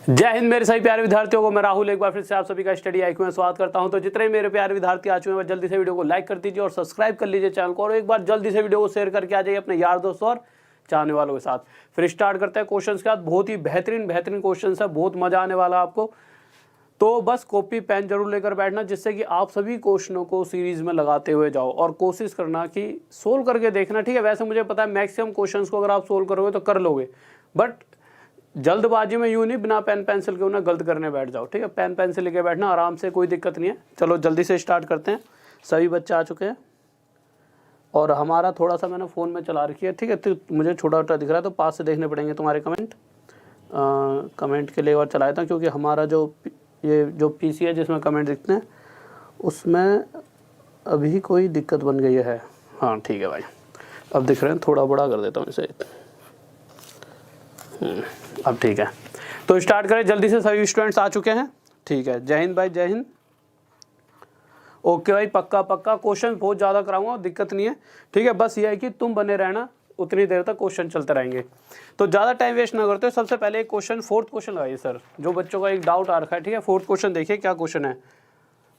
जय हिंद मेरे सभी प्यारे विद्यार्थियों को, मैं राहुल एक बार फिर से आप सभी का स्टडी आईक्यू में स्वागत करता हूं। तो जितने मेरे प्यारे विद्यार्थी आ चुके हैं, जल्दी से वीडियो को लाइक कर दीजिए और सब्सक्राइब कर लीजिए चैनल को, और एक बार जल्दी से वीडियो को शेयर करके आ जाइए अपने यार दोस्तों और चाहने वालों के साथ। फिर स्टार्ट करते हैं क्वेश्चन के साथ। बहुत ही बेहतरीन क्वेश्चन है, बहुत मजा आने वाला आपको। तो बस कॉपी पेन जरूर लेकर बैठना, जिससे कि आप सभी क्वेश्चनों को सीरीज में लगाते हुए जाओ और कोशिश करना कि सोल्व करके देखना, ठीक है। वैसे मुझे पता है मैक्सिमम क्वेश्चंस को अगर आप सोल्व करोगे तो कर लोगे, बट जल्दबाजी में यूं नहीं बिना पेन पेंसिल के उन्हें गलत करने बैठ जाओ, ठीक है। पेन पेंसिल लेके बैठना आराम से, कोई दिक्कत नहीं है। चलो जल्दी से स्टार्ट करते हैं। सभी बच्चे आ चुके हैं और हमारा थोड़ा सा मैंने फ़ोन में चला रखी है, ठीक है। तो मुझे छोटा छोटा दिख रहा है तो पास से देखने पड़ेंगे तुम्हारे कमेंट। कमेंट के लिए और चलाया था, क्योंकि हमारा ये जो पीसी है जिसमें कमेंट दिखते हैं उसमें अभी कोई दिक्कत बन गई है। हाँ ठीक है भाई, अब दिख रहे हैं। थोड़ा बड़ा कर देता हूँ इसे, अब ठीक है। तो स्टार्ट करें जल्दी से। सभी स्टूडेंट्स आ चुके हैं, ठीक है। जय हिंद भाई, जय हिंद। ओके भाई, पक्का क्वेश्चन बहुत ज़्यादा कराऊंगा, दिक्कत नहीं है, ठीक है। बस ये है कि तुम बने रहना, उतनी देर तक क्वेश्चन चलते रहेंगे। तो ज़्यादा टाइम वेस्ट ना करते हो। सबसे पहले एक क्वेश्चन, फोर्थ क्वेश्चन लगाइए सर। जो बच्चों का एक डाउट आ रखा है, ठीक है। फोर्थ क्वेश्चन देखिए क्या क्वेश्चन है।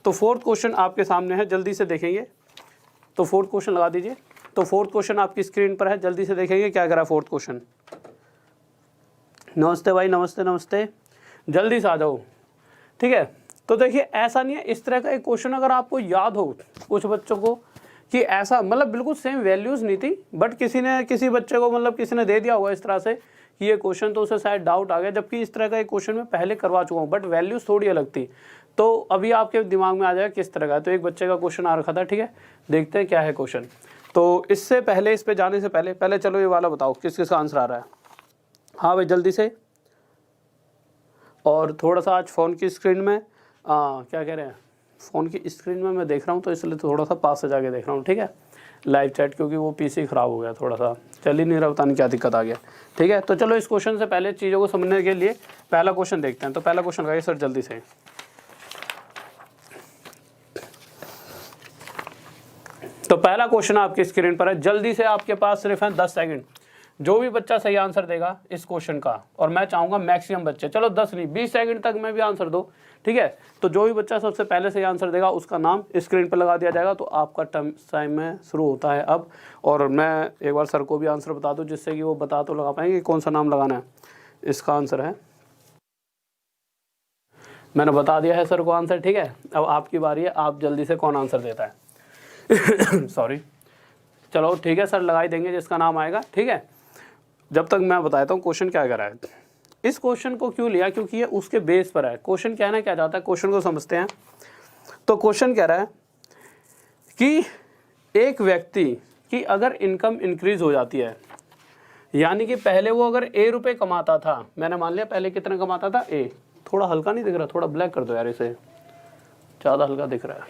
तो फोर्थ क्वेश्चन आपके सामने है, जल्दी से देखेंगे। तो फोर्थ क्वेश्चन लगा दीजिए। तो फोर्थ क्वेश्चन आपकी स्क्रीन पर है, जल्दी से देखेंगे क्या करा फोर्थ क्वेश्चन। नमस्ते भाई, नमस्ते, जल्दी से आ जाओ, ठीक है। तो देखिए ऐसा नहीं है, इस तरह का एक क्वेश्चन अगर आपको याद हो कुछ बच्चों को कि ऐसा, मतलब बिल्कुल सेम वैल्यूज़ नहीं थी, बट किसी बच्चे को मतलब किसी ने दे दिया होगा इस तरह से कि ये क्वेश्चन, तो उसे शायद डाउट आ गया, जबकि इस तरह का एक क्वेश्चन मैं पहले करवा चुका हूँ, बट वैल्यूज़ थोड़ी अलग थी। तो अभी आपके दिमाग में आ जाएगा किस तरह का। तो एक बच्चे का क्वेश्चन आ रखा था, ठीक है। देखते हैं क्या है क्वेश्चन। तो इससे पहले, इस पर जाने से पहले चलो ये वाला बताओ किस किस का आंसर आ रहा है। हाँ भाई जल्दी से। और थोड़ा सा आज फ़ोन की स्क्रीन में क्या कह रहे हैं, फ़ोन की स्क्रीन में मैं देख रहा हूँ, तो इसलिए थोड़ा सा पास से जाके देख रहा हूँ, ठीक है। लाइव चैट, क्योंकि वो पीसी ख़राब हो गया, थोड़ा सा चल ही नहीं रहा, पता नहीं क्या दिक्कत आ गया, ठीक है। तो चलो इस क्वेश्चन से पहले चीज़ों को समझने के लिए पहला क्वेश्चन देखते हैं। तो पहला क्वेश्चन लगाइए सर जल्दी से। तो पहला क्वेश्चन आपकी स्क्रीन पर है, जल्दी से, आपके पास सिर्फ है 10 सेकंड। जो भी बच्चा सही आंसर देगा इस क्वेश्चन का, और मैं चाहूँगा मैक्सिमम बच्चे, चलो 10 नहीं 20 सेकंड तक मैं भी आंसर दो, ठीक है। तो जो भी बच्चा सबसे पहले सही आंसर देगा उसका नाम स्क्रीन पर लगा दिया जाएगा। तो आपका टाइम में शुरू होता है अब। और मैं एक बार सर को भी आंसर बता दूँ, जिससे कि वो बता तो लगा पाएंगे कौन सा नाम लगाना है। इसका आंसर है, मैंने बता दिया है सर को आंसर, ठीक है। अब आपकी बारी है, आप जल्दी से कौन आंसर देता है। सॉरी, चलो ठीक है सर, लगा ही देंगे जिसका नाम आएगा, ठीक है। जब तक मैं बताता हूँ क्वेश्चन क्या कर रहा है। इस क्वेश्चन को क्यों लिया, क्योंकि ये उसके बेस पर है। क्वेश्चन कहना क्या चाहता है, क्वेश्चन को समझते हैं। तो क्वेश्चन कह रहा है कि एक व्यक्ति की अगर इनकम इंक्रीज हो जाती है, यानी कि पहले वो अगर ए रुपये कमाता था, मैंने मान लिया पहले कितना कमाता था ए। थोड़ा हल्का नहीं दिख रहा, थोड़ा ब्लैक कर दो यार इसे, ज़्यादा हल्का दिख रहा है।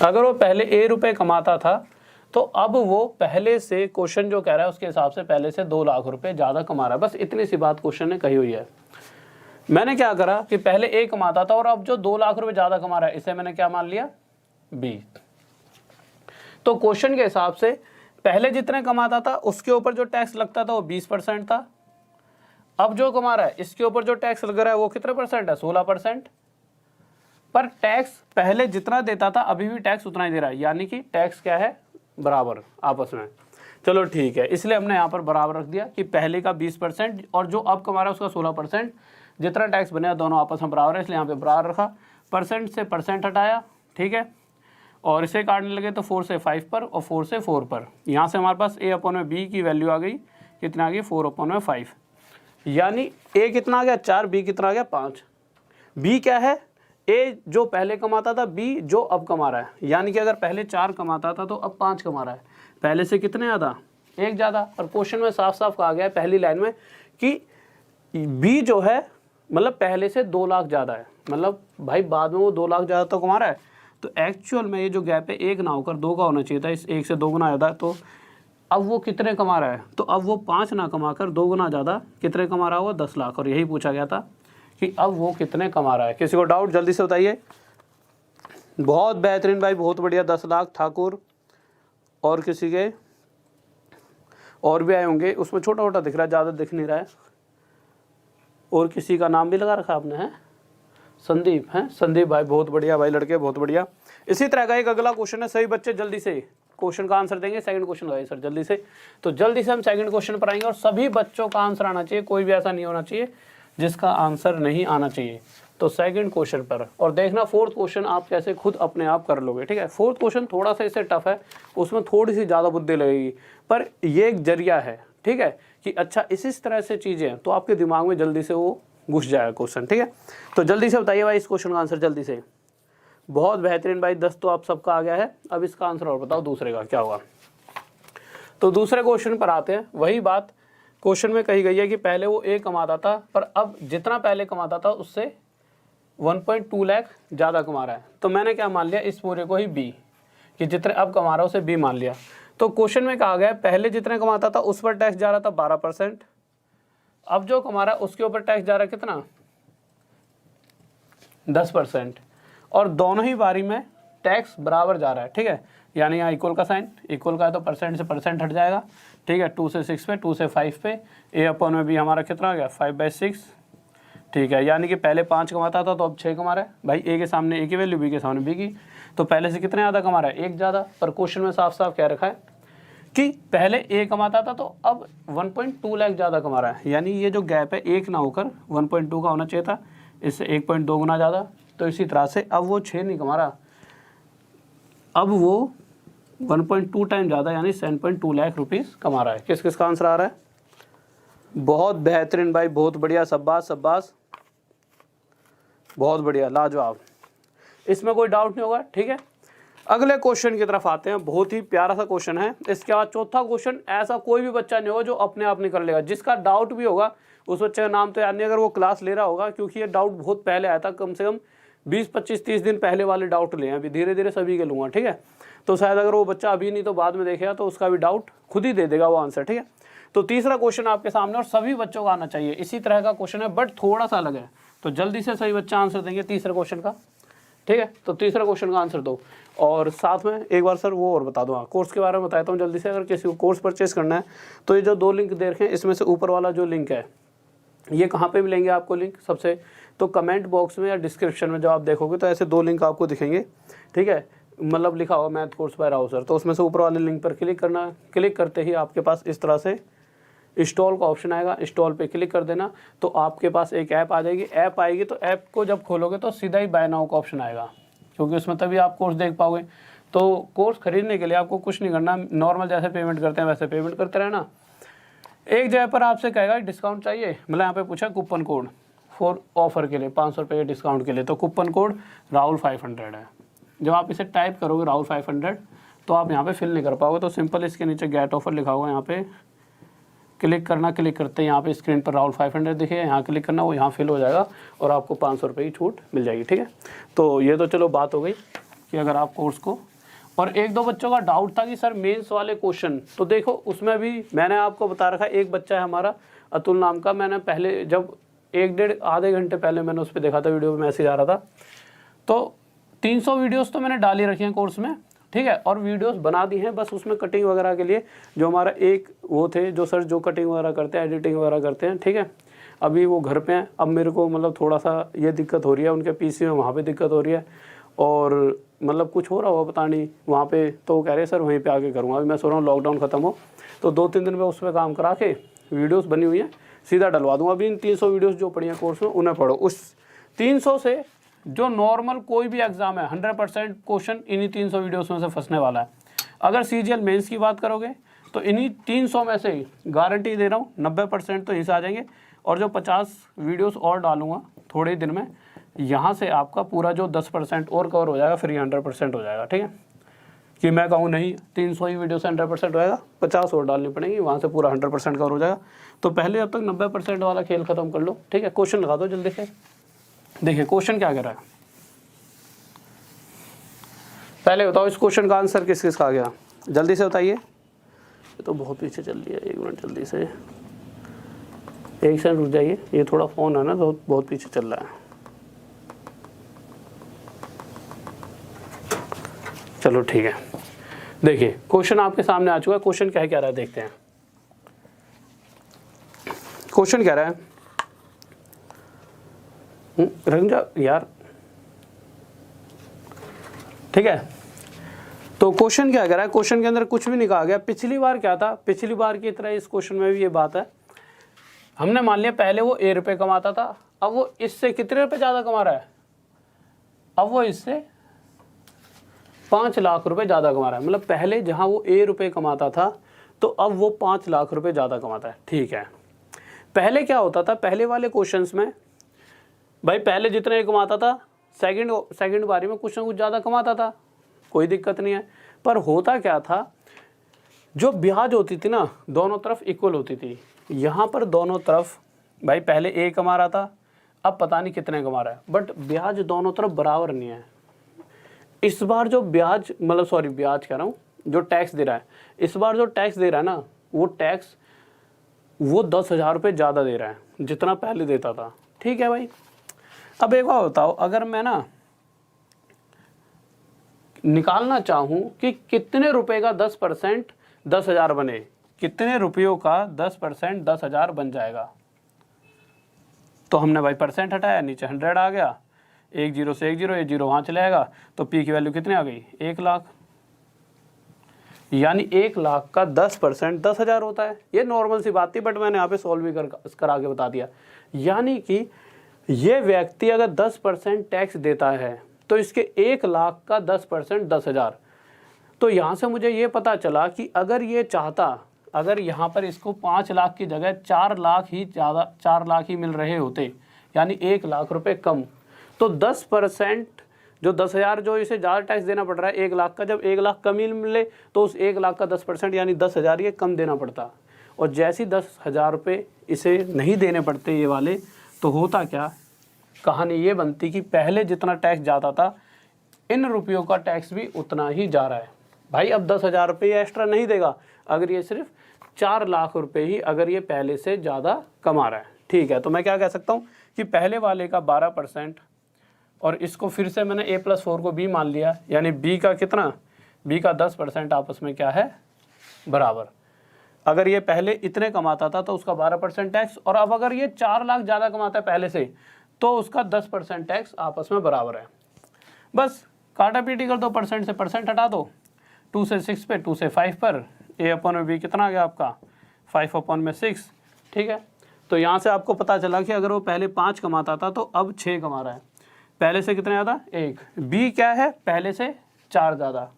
अगर वो पहले ए रुपये कमाता था, तो अब वो पहले से, क्वेश्चन जो कह रहा है उसके हिसाब से पहले से 2 लाख रुपए ज़्यादा कमा रहा है। बस इतनी सी बात क्वेश्चन ने कही हुई है। मैंने क्या करा कि पहले ए कमाता था और अब जो 2 लाख रुपए ज़्यादा कमा रहा है, इसे मैंने क्या मान लिया, बी। तो क्वेश्चन के हिसाब से पहले जितने कमाता था उसके ऊपर जो टैक्स लगता था वो 20% था। अब जो कमा रहा है इसके ऊपर जो टैक्स लग रहा है वो कितने परसेंट है, 16%। पर टैक्स पहले जितना देता था अभी भी टैक्स उतना ही दे रहा है, यानी कि टैक्स क्या है, बराबर आपस में। चलो ठीक है, इसलिए हमने यहाँ पर बराबर रख दिया कि पहले का 20% और जो अब कमा रहा है उसका 16%, जितना टैक्स बनेगा दोनों आपस में बराबर है, इसलिए यहाँ पे बराबर रखा। परसेंट से परसेंट हटाया, ठीक है। और इसे काटने लगे तो 4 से 5 पर और 4 से 4 पर। यहाँ से हमारे पास a/b की वैल्यू आ गई, कितना आ गई, 4/5। यानी a कितना आ गया, 4, b कितना आ गया, 5। b क्या है, ए जो पहले कमाता था, बी जो अब कमा रहा है। यानी कि अगर पहले 4 कमाता था तो अब 5 कमा रहा है, पहले से कितने ज़्यादा, 1 ज़्यादा। और क्वेश्चन में साफ साफ कहा गया है पहली लाइन में कि बी जो है मतलब पहले से 2 लाख ज़्यादा है, मतलब भाई बाद में वो 2 लाख ज़्यादा तो कमा रहा है। तो एक्चुअल में ये जो गैप है 1 ना होकर 2 का होना चाहिए था, इस 1 से 2 गुना ज़्यादा। तो अब वो कितने कमा रहा है, तो अब वो 5 ना कमा कर 2 गुना ज़्यादा कितने कमा रहा होगा, 10 लाख। और यही पूछा गया था कि अब वो कितने कमा रहा है। किसी को डाउट जल्दी से बताइए। बहुत बेहतरीन भाई, बहुत बढ़िया, 10 लाख ठाकुर। और किसी के और भी आए होंगे, उसमें छोटा छोटा दिख रहा है, ज़्यादा दिख नहीं रहा है। और किसी का नाम भी लगा रखा आपने, है संदीप, है संदीप भाई, बहुत बढ़िया भाई लड़के, बहुत बढ़िया। इसी तरह का एक अगला क्वेश्चन है, सही बच्चे जल्दी से क्वेश्चन का आंसर देंगे। सेकंड क्वेश्चन लगाइए सर जल्दी से। तो जल्दी से हम सेकंड क्वेश्चन पर आएंगे और सभी बच्चों का आंसर आना चाहिए, कोई भी ऐसा नहीं होना चाहिए जिसका आंसर नहीं आना चाहिए। तो सेकंड क्वेश्चन पर, और देखना फोर्थ क्वेश्चन आप कैसे खुद अपने आप कर लोगे, ठीक है। फोर्थ क्वेश्चन थोड़ा सा इससे टफ है, उसमें थोड़ी सी ज़्यादा बुद्धि लगेगी, पर ये एक जरिया है, ठीक है, कि अच्छा इस तरह से चीज़ें तो आपके दिमाग में जल्दी से वो घुस जाएगा क्वेश्चन, ठीक है। तो जल्दी से बताइए भाई इस क्वेश्चन का आंसर जल्दी से। बहुत बेहतरीन भाई, 10 तो आप सबका आ गया है। अब इसका आंसर और बताओ दूसरे का क्या होगा। तो दूसरे क्वेश्चन पर आते हैं। वही बात क्वेश्चन में कही गई है कि पहले वो A कमाता था, पर अब जितना पहले कमाता था उससे 1.2 लाख ज़्यादा कमा रहा है। तो मैंने क्या मान लिया, इस पूरे को ही B, कि जितने अब कमा रहा है उसे B मान लिया। तो क्वेश्चन में कहा गया पहले जितने कमाता था उस पर टैक्स जा रहा था 12%, अब जो कमा रहा है उसके ऊपर टैक्स जा रहा है कितना, 10%, और दोनों ही बारी में टैक्स बराबर जा रहा है, ठीक है। यानी यहाँ इक्वल का साइन, इक्वल का है तो परसेंट से परसेंट हट जाएगा, ठीक है। 2 से 6 पे, 2 से 5 पे, A/, में भी हमारा कितना आ गया 5/6, ठीक है। यानी कि पहले 5 कमाता था तो अब 6 कमा रहा है भाई। A के सामने A की वैल्यू, B के सामने B की, तो पहले से कितने ज़्यादा कमा रहा है, 1 ज़्यादा। पर क्वेश्चन में साफ साफ कह रखा है कि पहले A कमाता था तो अब 1.2 लाख ज़्यादा कमा रहा है। यानी ये जो गैप है 1 ना होकर 1.2 का होना चाहिए था, इससे 1.2 गुना ज़्यादा। तो इसी तरह से अब वो 6 नहीं कमा रहा, अब वो 1.2 टाइम ज़्यादा यानी 7.2 लाख रुपीस कमा रहा है। किस किस का आंसर आ रहा है, बहुत बेहतरीन भाई, बहुत बढ़िया, शाबाश शाबाश, बहुत बढ़िया, लाजवाब, इसमें कोई डाउट नहीं होगा, ठीक है। अगले क्वेश्चन की तरफ आते हैं। बहुत ही प्यारा सा क्वेश्चन है। इसके बाद चौथा क्वेश्चन, ऐसा कोई भी बच्चा नहीं होगा जो अपने आप नहीं कर लेगा। जिसका डाउट भी होगा उस बच्चे का नाम तो याद नहीं, अगर वो क्लास ले रहा होगा, क्योंकि ये डाउट बहुत पहले आया था, कम से कम 20-25-30 दिन पहले वाले डाउट लिए हैं, अभी धीरे धीरे सभी के लूँगा, ठीक है। तो शायद अगर वो बच्चा अभी नहीं तो बाद में देखेगा तो उसका भी डाउट खुद ही दे देगा वो आंसर, ठीक है। तो तीसरा क्वेश्चन आपके सामने, और सभी बच्चों का आना चाहिए, इसी तरह का क्वेश्चन है बट थोड़ा सा अलग है। तो जल्दी से सही बच्चा आंसर देंगे तीसरे क्वेश्चन का, ठीक है। तो तीसरा क्वेश्चन का आंसर दो, और साथ में एक बार सर वो और बता दो, हाँ कोर्स के बारे में बताता हूँ जल्दी से। अगर किसी को कोर्स परचेस करना है तो ये जो 2 लिंक दे रखे हैं, इसमें से ऊपर वाला जो लिंक है ये कहाँ पे मिलेंगे आपको लिंक, सबसे तो कमेंट बॉक्स में या डिस्क्रिप्शन में जब आप देखोगे तो ऐसे 2 लिंक आपको दिखेंगे, ठीक है। मतलब लिखा होगा math course by Rao sir, तो उसमें से ऊपर वाले लिंक पर क्लिक करना। क्लिक करते ही आपके पास इस तरह से इंस्टॉल का ऑप्शन आएगा, इंस्टॉल पे क्लिक कर देना तो आपके पास एक ऐप आ जाएगी। ऐप आएगी तो ऐप को जब खोलोगे तो सीधा ही बाय नाउ का ऑप्शन आएगा, क्योंकि उसमें तभी आप कोर्स देख पाओगे। तो कोर्स खरीदने के लिए आपको कुछ नहीं करना, नॉर्मल जैसे पेमेंट करते हैं वैसे पेमेंट करते रहना। एक जगह पर आपसे कहेगा डिस्काउंट चाहिए, मतलब यहाँ पे पूछा कूपन कोड फॉर ऑफर के लिए 500 रुपये के डिस्काउंट के लिए, तो कूपन कोड राहुल 500 है। जब आप इसे टाइप करोगे राहुल 500 तो आप यहाँ पे फिल नहीं कर पाओगे, तो सिंपल इसके नीचे गेट ऑफर लिखा होगा, यहाँ पे क्लिक करना। क्लिक करते हैं यहाँ पे स्क्रीन पर राहुल 500 दिखे, यहाँ क्लिक करना, वो यहाँ फिल हो जाएगा और आपको 500 रुपये की छूट मिल जाएगी, ठीक है। तो ये तो चलो बात हो गई कि अगर आप कोर्स को, और 1-2 बच्चों का डाउट था कि सर मेंस वाले क्वेश्चन, तो देखो उसमें भी मैंने आपको बता रखा है। एक बच्चा है हमारा अतुल नाम का, मैंने पहले जब 1-1.5 आधे घंटे पहले मैंने उस पर देखा था, वीडियो में मैसेज आ रहा था। तो 300 वीडियोस तो मैंने डाल ही रखी हैं कोर्स में, ठीक है, और वीडियोस बना दी हैं, बस उसमें कटिंग वगैरह के लिए जो हमारा एक वो थे जो सर जो कटिंग वगैरह करते हैं, एडिटिंग वगैरह करते हैं, ठीक है। अभी वो घर पे हैं, अब मेरे को मतलब थोड़ा सा ये दिक्कत हो रही है, उनके पीसी में वहाँ पे दिक्कत हो रही है, और मतलब कुछ हो रहा होगा पता नहीं वहाँ पे, तो वो कह रहे हैं सर वहीं पे आके करूँगा। अभी मैं सोच रहा हूँ लॉकडाउन ख़त्म हो तो 2-3 दिन में उस पर काम करा के वीडियोस बनी हुई हैं सीधा डलवा दूँगा। अभी इन 300 वीडियोस जो पड़ी हैं कोर्स में उन्हें पढ़ो। उस 300 से जो नॉर्मल कोई भी एग्जाम है 100% क्वेश्चन इन्हीं 300 वीडियोस में से फंसने वाला है। अगर CGL मेंस की बात करोगे तो इन्हीं 300 में से गारंटी दे रहा हूँ 90% तो हिस्सा आ जाएंगे, और जो 50 वीडियोस और डालूंगा थोड़े ही दिन में, यहाँ से आपका पूरा जो 10% और कवर हो जाएगा, फिर ये 100% हो जाएगा, ठीक है। कि मैं कहूँ नहीं 300 ही वीडियो से 100% होएगा, 50 और डालनी पड़ेगी, वहाँ से पूरा 100% कवर हो जाएगा। तो पहले अब तक 90% वाला खेल खत्म कर लो, ठीक है। क्वेश्चन लगा दो जल्दी से। देखिए क्वेश्चन क्या कह रहा है, पहले बताओ इस क्वेश्चन का आंसर किस किस का आ गया, जल्दी से बताइए। ये तो बहुत पीछे चल रही है, 1 मिनट जल्दी से, 1 सेकंड रुक जाइए, ये थोड़ा फ़ोन है ना तो बहुत पीछे चल रहा है। चलो ठीक है, देखिए क्वेश्चन आपके सामने आ चुका है। क्वेश्चन क्या है, देखते हैं। क्वेश्चन कह रहा है रंजा यार, ठीक है। तो क्वेश्चन क्या कह रहा है, क्वेश्चन के अंदर कुछ भी नहीं कहा गया। पिछली बार क्या था, पिछली बार की तरह इस क्वेश्चन में भी ये बात है। हमने मान लिया पहले वो ए रुपये कमाता था, अब वो इससे कितने रुपए ज़्यादा कमा रहा है, अब वो इससे 5 लाख रुपए ज़्यादा कमा रहा है। मतलब पहले जहाँ वो ए रुपये कमाता था तो अब वो 5 लाख रुपए ज़्यादा कमाता है, ठीक है। पहले क्या होता था, पहले वाले क्वेश्चंस में भाई पहले जितने कमाता था सेकंड बारी में कुछ ना कुछ ज़्यादा कमाता था, कोई दिक्कत नहीं है। पर होता क्या था, जो ब्याज होती थी ना दोनों तरफ इक्वल होती थी। यहाँ पर दोनों तरफ भाई पहले ए कमा रहा था, अब पता नहीं कितने कमा रहा है, बट ब्याज दोनों तरफ बराबर नहीं है। इस बार जो ब्याज मतलब सॉरी ब्याज कह रहा हूँ, जो टैक्स दे रहा है, इस बार जो टैक्स दे रहा है ना वो टैक्स वो 10,000 रुपये ज़्यादा दे रहा है जितना पहले देता था, ठीक है भाई। अब एक बार बताओ, अगर मैं ना निकालना चाहूँ कि कितने रुपए का 10% 10,000 बने, कितने रुपयों का 10% 10,000 बन जाएगा, तो हमने भाई परसेंट हटाया, नीचे 100 आ गया, 1 0 से 1 0, ये 0 वहाँ चले जाएगा, तो पी की वैल्यू कितनी आ गई 1 लाख। यानी 1 लाख का 10% 10,000 होता है। ये नॉर्मल सी बात थी, बट मैंने यहाँ पे सॉल्व भी करा के बता दिया। यानी कि ये व्यक्ति अगर 10% टैक्स देता है तो इसके 1 लाख का 10% 10,000। तो यहाँ से मुझे ये पता चला कि अगर ये चाहता, अगर यहाँ पर इसको 5 लाख की जगह 4 लाख ही ज़्यादा 4 लाख ही मिल रहे होते, यानी 1 लाख रुपए कम, तो 10% जो 10,000 जो इसे ज़्यादा टैक्स देना पड़ रहा है 1 लाख का, जब 1 लाख कम ही मिले तो उस 1 लाख का 10% यानी 10,000 ये कम देना पड़ता। और जैसे ही 10,000 रुपये इसे नहीं देने पड़ते ये वाले, तो होता क्या, कहानी ये बनती कि पहले जितना टैक्स जाता था इन रुपयों का टैक्स भी उतना ही जा रहा है। भाई अब 10,000 रुपये एक्स्ट्रा नहीं देगा अगर ये सिर्फ 4 लाख रुपए ही अगर ये पहले से ज़्यादा कमा रहा है, ठीक है। तो मैं क्या कह सकता हूँ कि पहले वाले का 12% और इसको फिर से मैंने A+4 को B मान लिया, यानी B का कितना, B का 10% आपस में क्या है बराबर। अगर ये पहले इतने कमाता था तो उसका 12% टैक्स, और अब अगर ये 4 लाख ज़्यादा कमाता है पहले से तो उसका 10% टैक्स आपस में बराबर है। बस काटा पीटी कर दो, परसेंट से परसेंट हटा दो, 2 से 6 पे 2 से 5 पर A/B कितना आ गया आपका 5/6, ठीक है। तो यहाँ से आपको पता चला कि अगर वो पहले 5 कमाता था तो अब 6 कमा रहा है, पहले से कितने ज़्यादा 1। B क्या है, पहले से 4 ज़्यादा।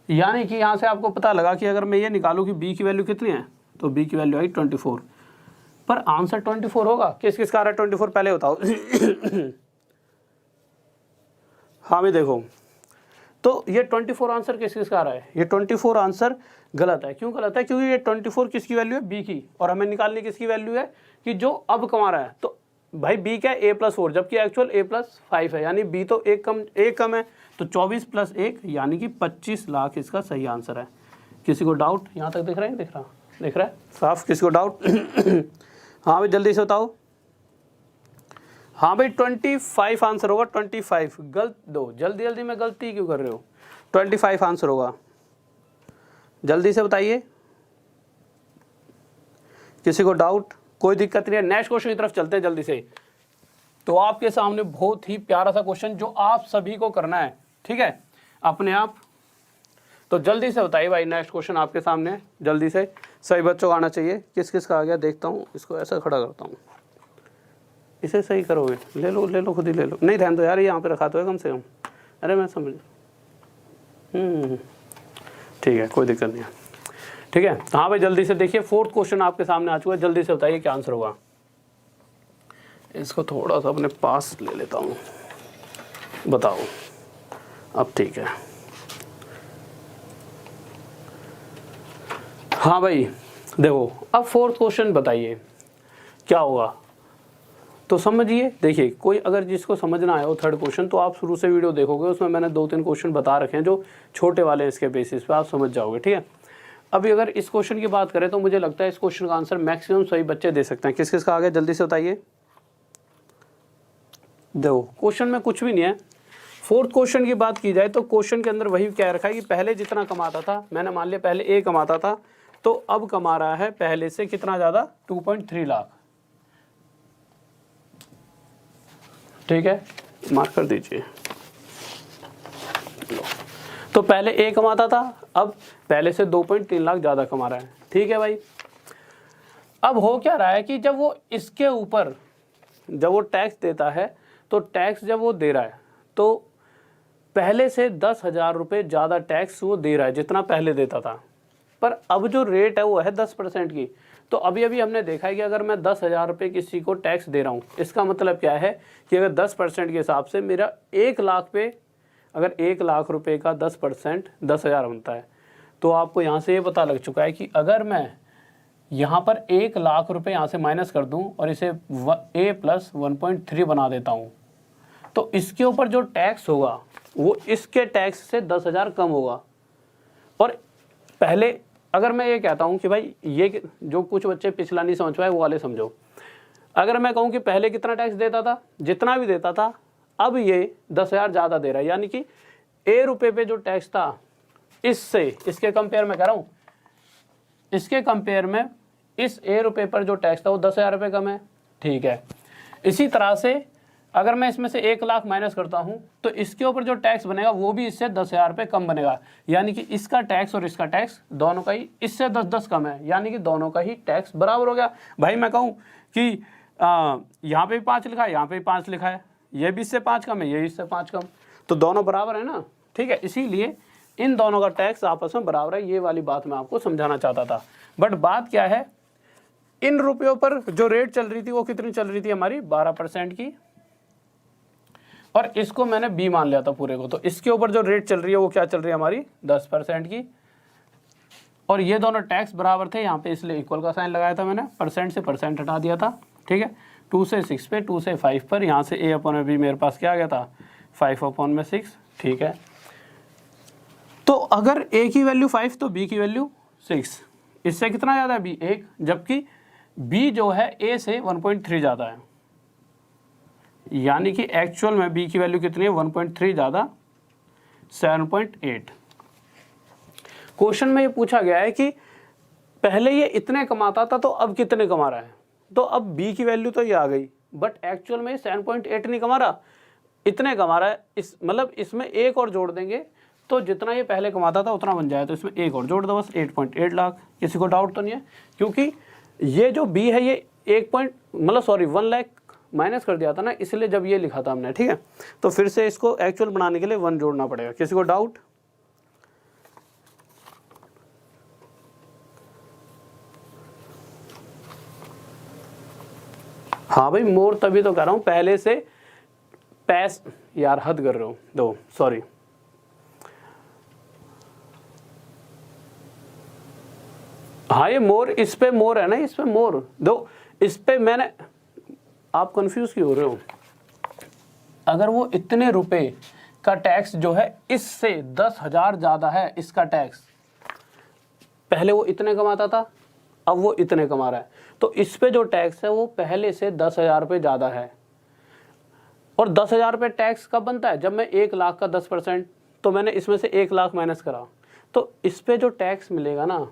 यानी कि यहाँ से आपको पता लगा कि अगर मैं ये निकालूँ कि B की वैल्यू कितनी है, तो B की वैल्यू आई 24। पर आंसर 24 होगा। किस किस का आ रहा है 24 पहले बताओ। हाँ भी देखो, तो ये 24 आंसर किस किस का आ रहा है, ये 24 आंसर गलत है। क्यों गलत है, क्योंकि ये 24 किसकी वैल्यू है, B की, और हमें निकालनी किसकी वैल्यू है कि जो अब कमा रहा है। तो भाई B क्या है A+4, जबकि एक्चुअल A+5 है, यानी B तो एक कम है, तो 24 + 1 यानी कि 25 लाख इसका सही आंसर है। किसी को डाउट यहाँ तक दिख रहा है, दिख रहा है साफ, किसी को डाउट? हाँ भाई जल्दी से बताओ। हाँ भाई 25 आंसर होगा, 25 गलत दो, जल्दी में गलती क्यों कर रहे हो, 25 आंसर होगा, जल्दी से बताइए। किसी को डाउट? कोई दिक्कत नहीं है, नेक्स्ट क्वेश्चन की तरफ चलते हैं जल्दी से। तो आपके सामने बहुत ही प्यारा सा क्वेश्चन जो आप सभी को करना है, ठीक है, अपने आप। तो जल्दी से बताइए भाई, नेक्स्ट क्वेश्चन आपके सामने, जल्दी से सही बच्चों का आना चाहिए। किस किस का आ गया देखता हूँ, इसको ऐसा खड़ा करता हूँ, इसे सही करोगे, ले लो खुद ही ले लो, नहीं रहने दो यार, यहाँ पे रखा तो है कम से कम। अरे मैं समझ, ठीक है कोई दिक्कत नहीं है, ठीक है। हाँ भाई जल्दी से देखिए, 4th क्वेश्चन आपके सामने आ चुका है, जल्दी से बताइए क्या आंसर होगा। इसको थोड़ा सा अपने पास ले लेता हूँ, बताओ अब ठीक है। हाँ भाई देखो, अब 4th क्वेश्चन बताइए क्या होगा, तो समझिए। देखिए कोई अगर जिसको समझना है वो 3rd क्वेश्चन, तो आप शुरू से वीडियो देखोगे, उसमें मैंने 2-3 क्वेश्चन बता रखे हैं जो छोटे वाले हैं, इसके बेसिस पे आप समझ जाओगे, ठीक है। अभी अगर इस क्वेश्चन की बात करें तो मुझे लगता है इस क्वेश्चन का आंसर मैक्सिमम सही बच्चे दे सकते हैं। किस किस का आ गया जल्दी से बताइए। देखो क्वेश्चन में कुछ भी नहीं है। 4th क्वेश्चन की बात की जाए तो क्वेश्चन के अंदर वही क्या रखा है कि पहले जितना कमाता था, मैंने मान लिया पहले A कमाता था तो अब कमा रहा है पहले से कितना ज़्यादा, 2.3 लाख। ठीक है, मार्क कर दीजिए। तो पहले ए कमाता था, अब पहले से 2.3 लाख ज़्यादा कमा रहा है। ठीक है भाई, अब हो क्या रहा है कि जब वो इसके ऊपर जब वो टैक्स देता है, तो टैक्स जब वो दे रहा है तो पहले से 10,000 रुपये ज़्यादा टैक्स वो दे रहा है जितना पहले देता था। पर अब जो रेट है वो है 10% की। तो अभी अभी हमने देखा है कि अगर मैं 10,000 रुपये किसी को टैक्स दे रहा हूँ, इसका मतलब क्या है कि अगर 10% के हिसाब से मेरा 1 लाख पे, अगर 1 लाख रुपये का 10% 10,000 बनता है, तो आपको यहाँ से ये पता लग चुका है कि अगर मैं यहाँ पर 1 लाख रुपये यहाँ से माइनस कर दूँ और इसे a + 1.3 बना देता हूँ, तो इसके ऊपर जो टैक्स होगा वो इसके टैक्स से 10,000 कम होगा। और पहले अगर मैं ये कहता हूँ कि भाई ये जो कुछ बच्चे पिछला नहीं समझ पाए वो वाले समझो, अगर मैं कहूँ कि पहले कितना टैक्स देता था, जितना भी देता था, अब ये 10,000 ज़्यादा दे रहा है, यानी कि ए रुपये पे जो टैक्स था इससे, इसके कंपेयर में कह रहा हूँ, इसके कंपेयर में इस ए रुपये पर जो टैक्स था वो 10,000 रुपये कम है। ठीक है, इसी तरह से अगर मैं इसमें से 1 लाख माइनस करता हूँ तो इसके ऊपर जो टैक्स बनेगा वो भी इससे 10,000 रुपये कम बनेगा, यानी कि इसका टैक्स और इसका टैक्स दोनों का ही इससे 10-10 कम है, यानी कि दोनों का ही टैक्स बराबर हो गया। भाई मैं कहूँ कि यहाँ पे भी 5 लिखा है, यहाँ पे भी 5 लिखा है, ये भी इससे 5 कम है, ये इससे 5 कम, तो दोनों बराबर है ना। ठीक है, इसीलिए इन दोनों का टैक्स आपस में बराबर है, ये वाली बात मैं आपको समझाना चाहता था। बट बात क्या है, इन रुपयों पर जो रेट चल रही थी वो कितनी चल रही थी हमारी, 12% की, और इसको मैंने बी मान लिया था पूरे को, तो इसके ऊपर जो रेट चल रही है वो क्या चल रही है हमारी, 10% की, और ये दोनों टैक्स बराबर थे यहाँ पे, इसलिए इक्वल का साइन लगाया था मैंने, परसेंट से परसेंट हटा दिया था। ठीक है, 2 से 6 पे, 2 से 5 पर, यहाँ से a/b मेरे पास क्या आ गया था, 5/6। ठीक है, तो अगर a की वैल्यू 5 तो b की वैल्यू 6, इससे कितना ज़्यादा है b, 1, जबकि b जो है a से 1.3 ज़्यादा है, यानी कि एक्चुअल में b की वैल्यू कितनी है, 1.3 ज़्यादा 7.8। क्वेश्चन में ये पूछा गया है कि पहले ये इतने कमाता था तो अब कितने कमा रहा है, तो अब b की वैल्यू तो ये आ गई, बट एक्चुअल में 7.8 नहीं कमा रहा, इतने कमा रहा है। इस मतलब इसमें एक और जोड़ देंगे तो जितना ये पहले कमाता था उतना बन जाए, तो इसमें एक और जोड़ दो बस, 8.8 लाख। किसी को डाउट तो नहीं है, क्योंकि ये जो b है ये 1 लाख माइनस कर दिया था ना, इसलिए जब ये लिखा था हमने। ठीक है, तो फिर से इसको एक्चुअल बनाने के लिए 1 जोड़ना पड़ेगा। किसी को डाउट? हाँ भाई, मोर तभी तो कह रहा हूँ, पहले से पैस, यार हद कर रहे हो, दो सॉरी, हाँ ये मोर, इस पे मोर है ना, इस पे मोर दो, इस पे मैंने, आप कंफ्यूज क्यों हो रहे हो? अगर वो इतने रुपए का टैक्स जो है इससे 10,000 ज़्यादा है, इसका टैक्स, पहले वो इतने कमाता था अब वो इतने कमा रहा है, तो इस पे जो टैक्स है वो पहले से 10,000 रुपये ज़्यादा है। और 10,000 रुपये टैक्स कब बनता है, जब मैं 1 लाख का 10%, तो मैंने इसमें से 1 लाख माइनस करा, तो इस पे जो टैक्स मिलेगा ना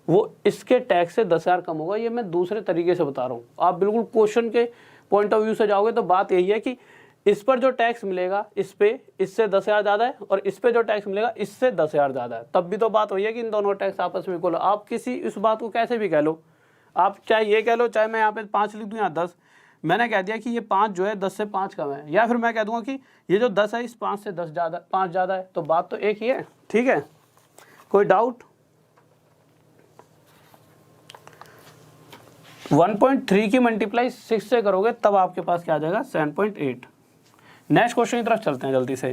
वो इसके टैक्स से 10,000 कम होगा। ये मैं दूसरे तरीके से बता रहा हूँ, आप बिल्कुल क्वेश्चन के पॉइंट ऑफ व्यू से जाओगे तो बात यही है कि इस पर जो टैक्स मिलेगा इस पे इससे 10,000 ज़्यादा है, और इस पे जो टैक्स मिलेगा इससे 10,000 ज़्यादा है, तब भी तो बात वही है कि इन दोनों टैक्स आपस में इक्वल। आप किसी इस बात को कैसे भी कह लो, आप चाहे ये कह लो, चाहे मैं यहाँ पे 5 लिख दूँ या 10, मैंने कह दिया कि ये 5 जो है 10 से 5 कम है, या फिर मैं कह दूँगा कि ये जो 10 है इस 5 से 5 ज़्यादा है, तो बात तो एक ही है। ठीक है, कोई डाउट? 1.3 की मल्टीप्लाई 6 से करोगे तब आपके पास क्या आ जाएगा, 7.8। नेक्स्ट क्वेश्चन की तरफ चलते हैं जल्दी से।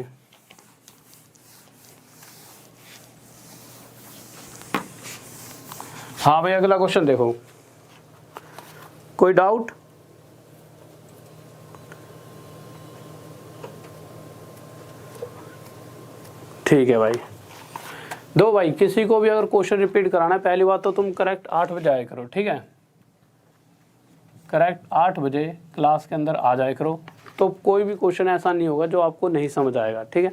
हाँ भाई, अगला क्वेश्चन देखो, कोई डाउट? ठीक है भाई, दो भाई, किसी को भी अगर क्वेश्चन रिपीट कराना है, पहली बात तो तुम करेक्ट 8 बजे आया करो। ठीक है, करेक्ट 8 बजे क्लास के अंदर आ जाए करो, तो कोई भी क्वेश्चन ऐसा नहीं होगा जो आपको नहीं समझ आएगा। ठीक है,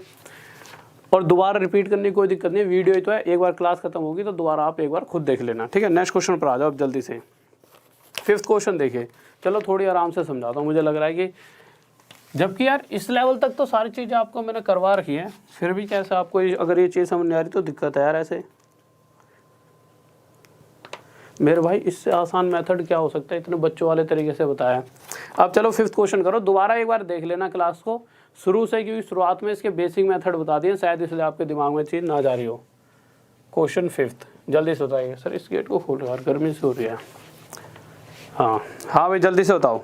और दोबारा रिपीट करने की कोई दिक्कत नहीं, वीडियो ही तो है, एक बार क्लास खत्म होगी तो दोबारा आप एक बार खुद देख लेना, ठीक है। नेक्स्ट क्वेश्चन पर आ जाओ अब जल्दी से। 5th क्वेश्चन देखिए, चलो थोड़ी आराम से समझाता हूँ। मुझे लग रहा है कि जबकि यार इस लेवल तक तो सारी चीज़ें आपको मैंने करवा रखी है, फिर भी कैसे आपको अगर ये चीज़ समझ नहीं आ रही तो दिक्कत है यार। ऐसे मेरे भाई इससे आसान मेथड क्या हो सकता है, इतने बच्चों वाले तरीके से बताया। अब चलो 5th क्वेश्चन करो, दोबारा एक बार देख लेना क्लास को शुरू से, क्योंकि शुरुआत में इसके बेसिक मेथड बता दिए, शायद इसलिए आपके दिमाग में चीज़ ना जा रही हो। क्वेश्चन 5th जल्दी से बताइए। सर इस गेट को खोलो यार, गर्मी से हो रही है। हाँ हाँ भाई जल्दी से बताओ।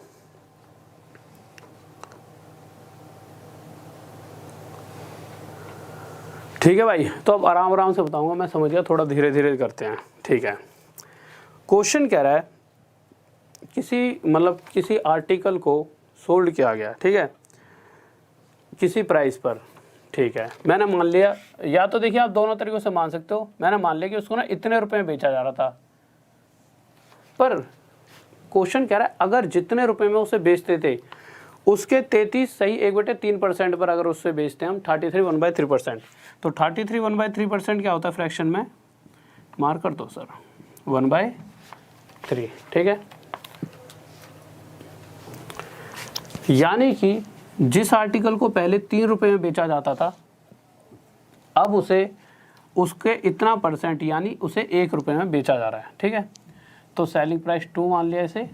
ठीक है भाई, तो अब आराम आराम से बताऊंगा, मैं समझ गया, थोड़ा धीरे धीरे करते हैं, ठीक है। क्वेश्चन कह रहा है किसी आर्टिकल को सोल्ड किया गया, ठीक है, किसी प्राइस पर, ठीक है। मैंने मान लिया, या तो देखिए आप दोनों तरीकों से मान सकते हो, मैंने मान लिया कि उसको ना इतने रुपए में बेचा जा रहा था, पर क्वेश्चन कह रहा है अगर जितने रुपए में उसे बेचते थे उसके 33 सही 1/3% पर अगर उससे बेचते हैं हम 33 1/3%, तो 33 1/3% क्या होता है फ्रैक्शन में, मार्क कर दो सर 1/3, ठीक है। यानी कि जिस आर्टिकल को पहले 3 रुपए में बेचा जाता था, अब उसे उसके इतना परसेंट यानी उसे 1 रुपए में बेचा जा रहा है, ठीक है। तो सेलिंग प्राइस 2 मान लिया इसे,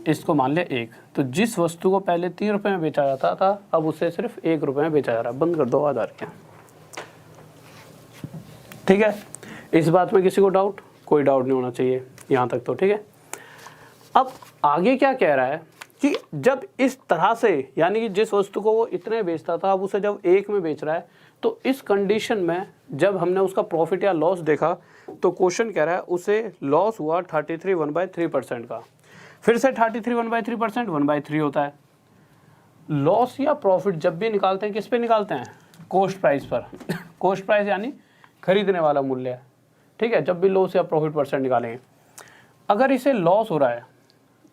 इसको मान लिया 1। तो जिस वस्तु को पहले 3 रुपए में बेचा जाता था, अब उसे सिर्फ 1 रुपए में बेचा जा रहा है। बंद कर दो, आवाज आ रही है, ठीक है। इस बात में किसी को डाउट? कोई डाउट नहीं होना चाहिए यहाँ तक तो, ठीक है। अब आगे क्या कह रहा है कि जब इस तरह से, यानी कि जिस वस्तु को वो इतने बेचता था, अब उसे जब 1 में बेच रहा है, तो इस कंडीशन में जब हमने उसका प्रॉफिट या लॉस देखा, तो क्वेश्चन कह रहा है उसे लॉस हुआ 33 1/3% का। फिर से 33 1/3% 1/3 होता है। लॉस या प्रॉफिट जब भी निकालते हैं किस पे निकालते हैं? कॉस्ट प्राइस पर। कॉस्ट प्राइस यानी खरीदने वाला मूल्य, ठीक है। जब भी लॉस या प्रॉफिट परसेंट निकालेंगे, अगर इसे लॉस हो रहा है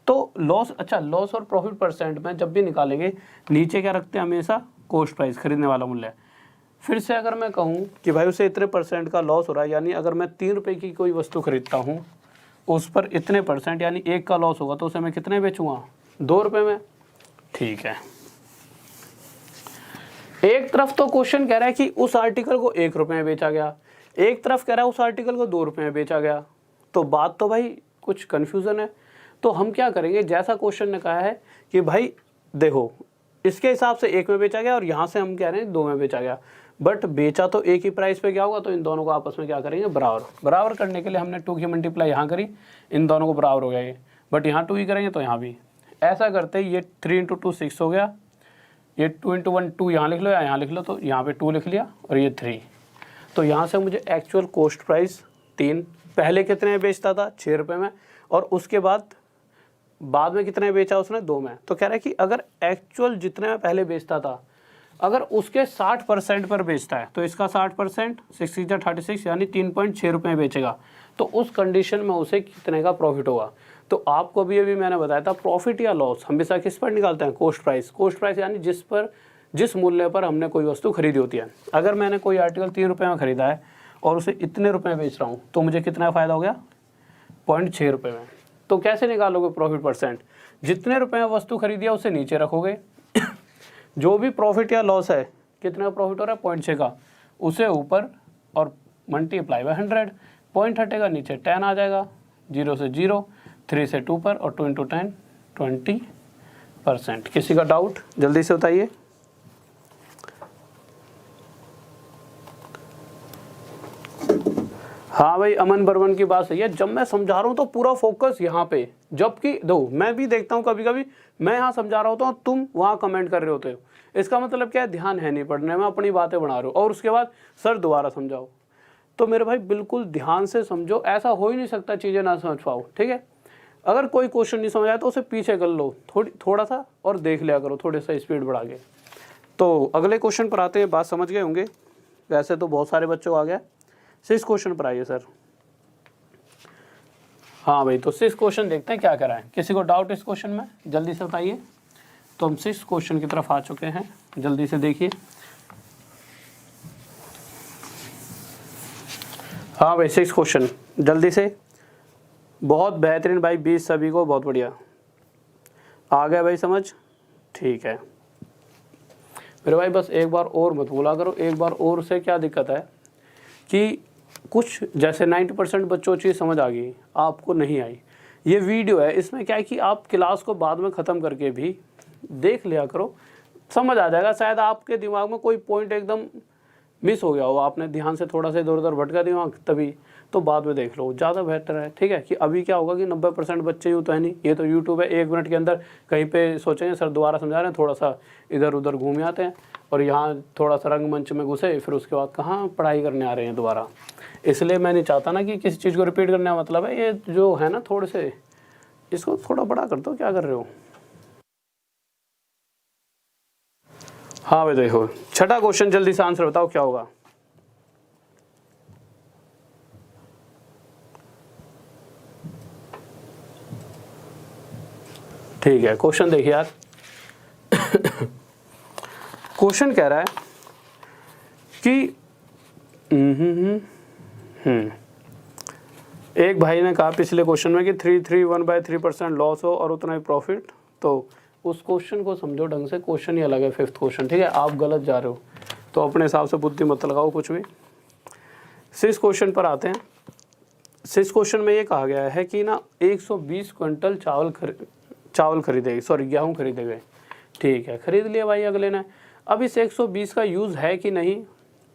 तो लॉस, अच्छा लॉस और प्रॉफिट परसेंट में जब भी निकालेंगे नीचे क्या रखते हैं हमेशा? कॉस्ट प्राइस, खरीदने वाला मूल्य। फिर से अगर मैं कहूँ कि भाई उसे इतने परसेंट का लॉस हो रहा है, यानी अगर मैं 3 रुपए की कोई वस्तु खरीदता हूँ, उस पर इतने परसेंट यानी 1 का लॉस होगा, तो उसे मैं कितने बेचूंगा? 2 रुपए में, ठीक है। एक तरफ तो क्वेश्चन कह रहा है कि उस आर्टिकल को 1 रुपए में बेचा गया, एक तरफ कह रहा है उस आर्टिकल को 2 रुपए में बेचा गया, तो बात तो भाई कुछ कन्फ्यूजन है। तो हम क्या करेंगे, जैसा क्वेश्चन ने कहा है कि भाई देखो इसके हिसाब से 1 में बेचा गया और यहाँ से हम कह रहे हैं 2 में बेचा गया, बट बेचा तो एक ही प्राइस पे क्या होगा, तो इन दोनों को आपस में क्या करेंगे? बराबर। बराबर करने के लिए हमने 2 की मल्टीप्लाई यहाँ करी, इन दोनों को बराबर हो गया ये, बट यहाँ 2 ही करेंगे तो यहाँ भी। ऐसा करते ये 3 × 2 6 हो गया, ये 2 × 1 2 यहाँ लिख लो या यहाँ लिख लो, तो यहाँ पे 2 लिख लिया और ये 3। तो यहाँ से मुझे एक्चुअल कॉस्ट प्राइस 3, पहले कितने में बेचता था? 6 रुपये में, और उसके बाद में कितने बेचा उसने? 2 में। तो कह रहा है कि अगर एक्चुअल जितने में पहले बेचता था, अगर उसके 60% पर बेचता है, तो इसका 60% 6 × 36 यानी 3.6 रुपये में बेचेगा, तो उस कंडीशन में उसे कितने का प्रॉफिट होगा? तो आपको अभी मैंने बताया था प्रॉफिट या लॉस हमेशा किस पर निकालते हैं? Cost price. कॉस्ट प्राइस यानी जिस मूल्य पर हमने कोई वस्तु खरीदी होती है। अगर मैंने कोई आर्टिकल 3 रुपये में खरीदा है और उसे इतने रुपये में बेच रहा हूँ, तो मुझे कितना फ़ायदा हो गया? 0.6 रुपये में। तो कैसे निकालोगे प्रॉफिट परसेंट? जितने रुपये में वस्तु खरीदी है उसे नीचे रखोगे, जो भी प्रॉफिट या लॉस है, कितने का प्रॉफिट हो रहा है? 0.6 का, उसे ऊपर और मल्टीप्लाई बाय 100, पॉइंट हटेगा नीचे 10 आ जाएगा, 0 से 0, 3 से 2 पर, और 2 × 10 20%। किसी का डाउट जल्दी से बताइए। हाँ भाई अमन बर्मन की बात सही है, जब मैं समझा रहा हूँ तो पूरा फोकस यहाँ पे, जबकि दो मैं भी देखता हूँ कभी कभी मैं यहाँ समझा रहा होता हूँ, तुम वहाँ कमेंट कर रहे होते हो, इसका मतलब क्या है? ध्यान है नहीं पढ़ने में, अपनी बातें बना रहे हो, और उसके बाद सर दोबारा समझाओ। तो मेरे भाई बिल्कुल ध्यान से समझो, ऐसा हो ही नहीं सकता चीज़ें ना समझ पाओ, ठीक है। अगर कोई क्वेश्चन नहीं समझ आया तो उसे पीछे कर लो थोड़ा सा और देख लिया करो, थोड़ा सा स्पीड बढ़ा के। तो अगले क्वेश्चन पर आते हैं, बात समझ गए होंगे वैसे तो, बहुत सारे बच्चों आ गया। 6 क्वेश्चन पर आइए सर। हाँ भाई, तो 6 क्वेश्चन देखते हैं क्या करा है। किसी को डाउट इस क्वेश्चन में जल्दी से बताइए। तो हम 6 क्वेश्चन की तरफ आ चुके हैं, जल्दी से देखिए। हाँ भाई 6 क्वेश्चन जल्दी से। बहुत बेहतरीन भाई, 20 सभी को, बहुत बढ़िया आ गया भाई समझ। ठीक है मेरे भाई, बस एक बार और मत बोला करो। एक बार और से क्या दिक्कत है कि कुछ जैसे 90% बच्चों चीज़ समझ आ गई, आपको नहीं आई। ये वीडियो है, इसमें क्या है कि आप क्लास को बाद में ख़त्म करके भी देख लिया करो, समझ आ जाएगा। शायद आपके दिमाग में कोई पॉइंट एकदम मिस हो गया हो, आपने ध्यान से थोड़ा सा इधर उधर भटका दिमाग, तभी तो बाद में देख लो, ज़्यादा बेहतर है। ठीक है कि अभी क्या होगा कि 90% बच्चे यूँ तो है नहीं, ये तो यूट्यूब है, 1 मिनट के अंदर कहीं पे सोचेंगे सर दोबारा समझा रहे हैं, थोड़ा सा इधर उधर घूम आते हैं और यहाँ थोड़ा सा रंगमंच में घुसे, फिर उसके बाद कहाँ पढ़ाई करने आ रहे हैं दोबारा। इसलिए मैं नहीं चाहता ना कि किसी चीज़ को रिपीट करने का मतलब है, ये जो है ना थोड़े से इसको थोड़ा बड़ा कर दो। क्या कर रहे हो? हाँ भाई देखो, छठा क्वेश्चन, जल्दी से आंसर बताओ क्या होगा। ठीक है क्वेश्चन देखिए यार। क्वेश्चन कह रहा है कि एक भाई ने कहा पिछले क्वेश्चन में कि 331/3% लॉस हो और उतना ही प्रॉफिट। तो उस क्वेश्चन को समझो ढंग से, क्वेश्चन ही अलग है 5th क्वेश्चन। ठीक है, आप गलत जा रहे हो तो अपने हिसाब से बुद्धि मत लगाओ कुछ भी। 6 क्वेश्चन पर आते हैं। 6 क्वेश्चन में ये कहा गया है कि ना 120 क्विंटल चावल खरीदेगी, सॉरी गेहूँ खरीदे गए। ठीक है, खरीद लिया भाई अगले ने। अब इस 120 का यूज़ है कि नहीं,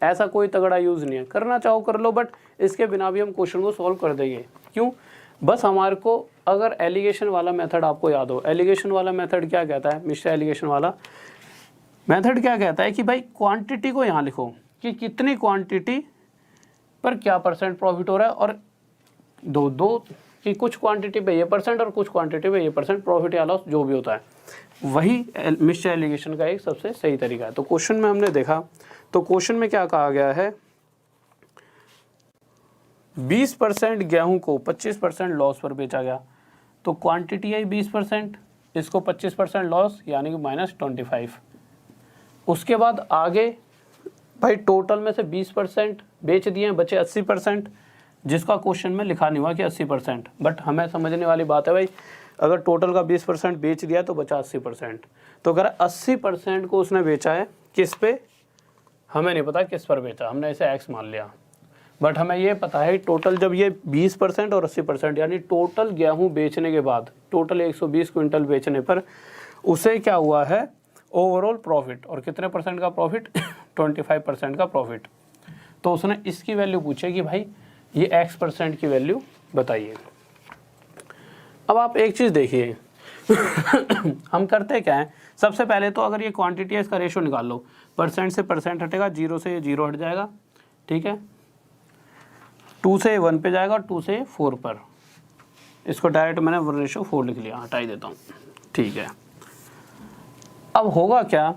ऐसा कोई तगड़ा यूज़ नहीं है, करना चाहो कर लो, बट इसके बिना भी हम क्वेश्चन को सॉल्व कर देंगे। क्यों? बस हमारे को अगर एलिगेशन वाला मेथड आपको याद हो, एलिगेशन वाला मेथड क्या कहता है, मिस्टर एलिगेशन वाला मेथड क्या कहता है कि भाई क्वांटिटी को यहाँ लिखो कि कितनी क्वांटिटी पर क्या % प्रॉफिट हो रहा है, और दो कि कुछ क्वांटिटी पे ये % और कुछ क्वांटिटी पे ये % प्रॉफिट या लॉस जो भी होता है, वही मिस्टर एलिगेशन का एक सबसे सही तरीका है। तो क्वेश्चन में हमने देखा, तो क्वेश्चन में क्या कहा गया है, 20% गेहूं को 25% लॉस पर बेचा गया। तो क्वांटिटी है 20%, इसको 25% लॉस यानी कि -25। उसके बाद आगे भाई टोटल में से 20% बेच दिए, बचे 80%, जिसका क्वेश्चन में लिखा नहीं हुआ कि 80%, बट हमें समझने वाली बात है भाई, अगर टोटल का 20% बेच दिया तो बचा 80%। तो अगर 80% को उसने बेचा है, किस पे हमें नहीं पता किस पर बेचा, हमने इसे x मान लिया, बट हमें ये पता है टोटल जब ये 20% और 80% यानी टोटल गेहूं बेचने के बाद, टोटल 120 क्विंटल बेचने पर उसे क्या हुआ है ओवरऑल प्रॉफिट, और कितने % का प्रॉफिट 25% का प्रॉफिट। तो उसने इसकी वैल्यू पूछी कि भाई ये x% की वैल्यू बताइए। अब आप एक चीज़ देखिए हम करते क्या है, सबसे पहले तो अगर ये क्वांटिटी है इसका रेशो निकाल लो, % से % हटेगा, 0 से 0 हट जाएगा। ठीक है, 2 से 1 पे जाएगा, 2 से 4 पर, इसको डायरेक्ट मैंने 1:4 लिख लिया, हटा ही देता हूँ। ठीक है, अब होगा क्या,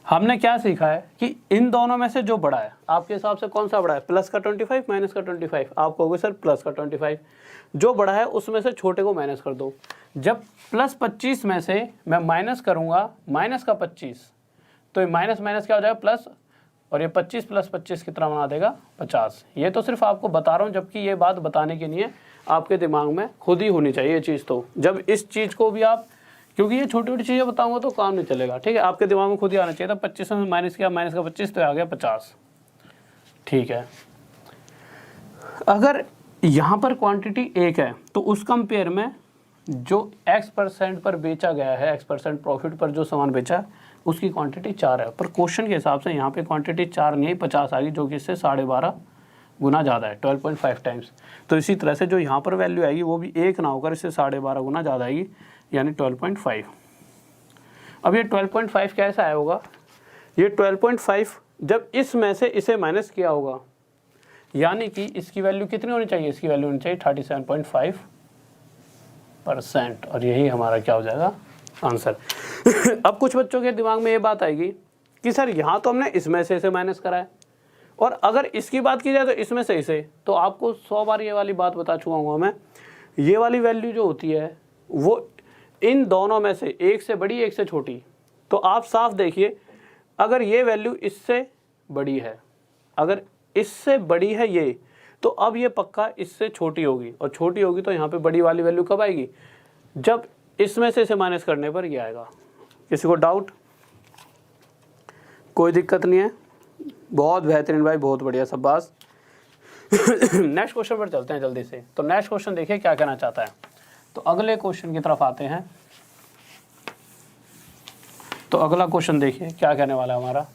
हमने क्या सीखा है कि इन दोनों में से जो बड़ा है, आपके हिसाब से कौन सा बड़ा है, प्लस का 25 माइनस का 25, आप कहोगे सर प्लस का 25, जो बड़ा है उसमें से छोटे को माइनस कर दो। जब प्लस 25 में से मैं माइनस करूंगा माइनस का 25, तो ये माइनस माइनस क्या हो जाएगा प्लस, और ये 25 + 25 कितना बना देगा 50। ये तो सिर्फ आपको बता रहा हूँ, जबकि ये बात बताने के लिए आपके दिमाग में खुद ही होनी चाहिए ये चीज़। तो जब इस चीज़ को भी आप, क्योंकि ये छोटी छोटी चीज़ें बताऊंगा तो काम नहीं चलेगा। ठीक है, आपके दिमाग में खुद ही आना चाहिए था। 25 में माइनस किया, माइनस का 25 तो आ गया 50। ठीक है, अगर यहाँ पर क्वांटिटी 1 है तो उस कंपेयर में जो x% पर बेचा गया है, x% प्रॉफिट पर जो सामान बेचा उसकी क्वांटिटी 4 है, पर क्वेश्चन के हिसाब से यहाँ पे क्वांटिटी 4 नहीं 50 आ गई, जो कि इससे 12.5 गुना ज़्यादा है, 12.5 टाइम्स। तो इसी तरह से जो यहाँ पर वैल्यू आएगी वो भी 1 ना होकर इससे 12.5 गुना ज़्यादा आएगी, यानी 12.5। अब ये 12.5 कैसे आया होगा, ये 12.5 जब इस में से इसे माइनस किया होगा, यानी कि इसकी वैल्यू कितनी होनी चाहिए, इसकी वैल्यू होनी चाहिए 37.5%, और यही हमारा क्या हो जाएगा आंसर। अब कुछ बच्चों के दिमाग में ये बात आएगी कि सर यहाँ तो हमने इसमें से इसे माइनस करा है, और अगर इसकी बात की जाए तो इसमें से इसे, तो आपको 100 बार ये वाली बात बता चुका हूँ मैं, ये वाली वैल्यू जो होती है वो इन दोनों में से एक से बड़ी एक से छोटी। तो आप साफ देखिए, अगर ये वैल्यू इससे बड़ी है, अगर इससे बड़ी है ये, तो अब ये पक्का इससे छोटी होगी, और छोटी होगी तो यहाँ पे बड़ी वाली वैल्यू कब आएगी, जब इसमें से इसे माइनस करने पर ये आएगा। किसी को डाउट? कोई दिक्कत नहीं है, बहुत बेहतरीन भाई, बहुत बढ़िया, शाबाश। नेक्स्ट क्वेश्चन पर चलते हैं जल्दी से। तो नेक्स्ट क्वेश्चन देखिए क्या कहना चाहता है। तो अगले क्वेश्चन की तरफ आते हैं। तो अगला क्वेश्चन देखिए क्या कहने वाला है हमारा।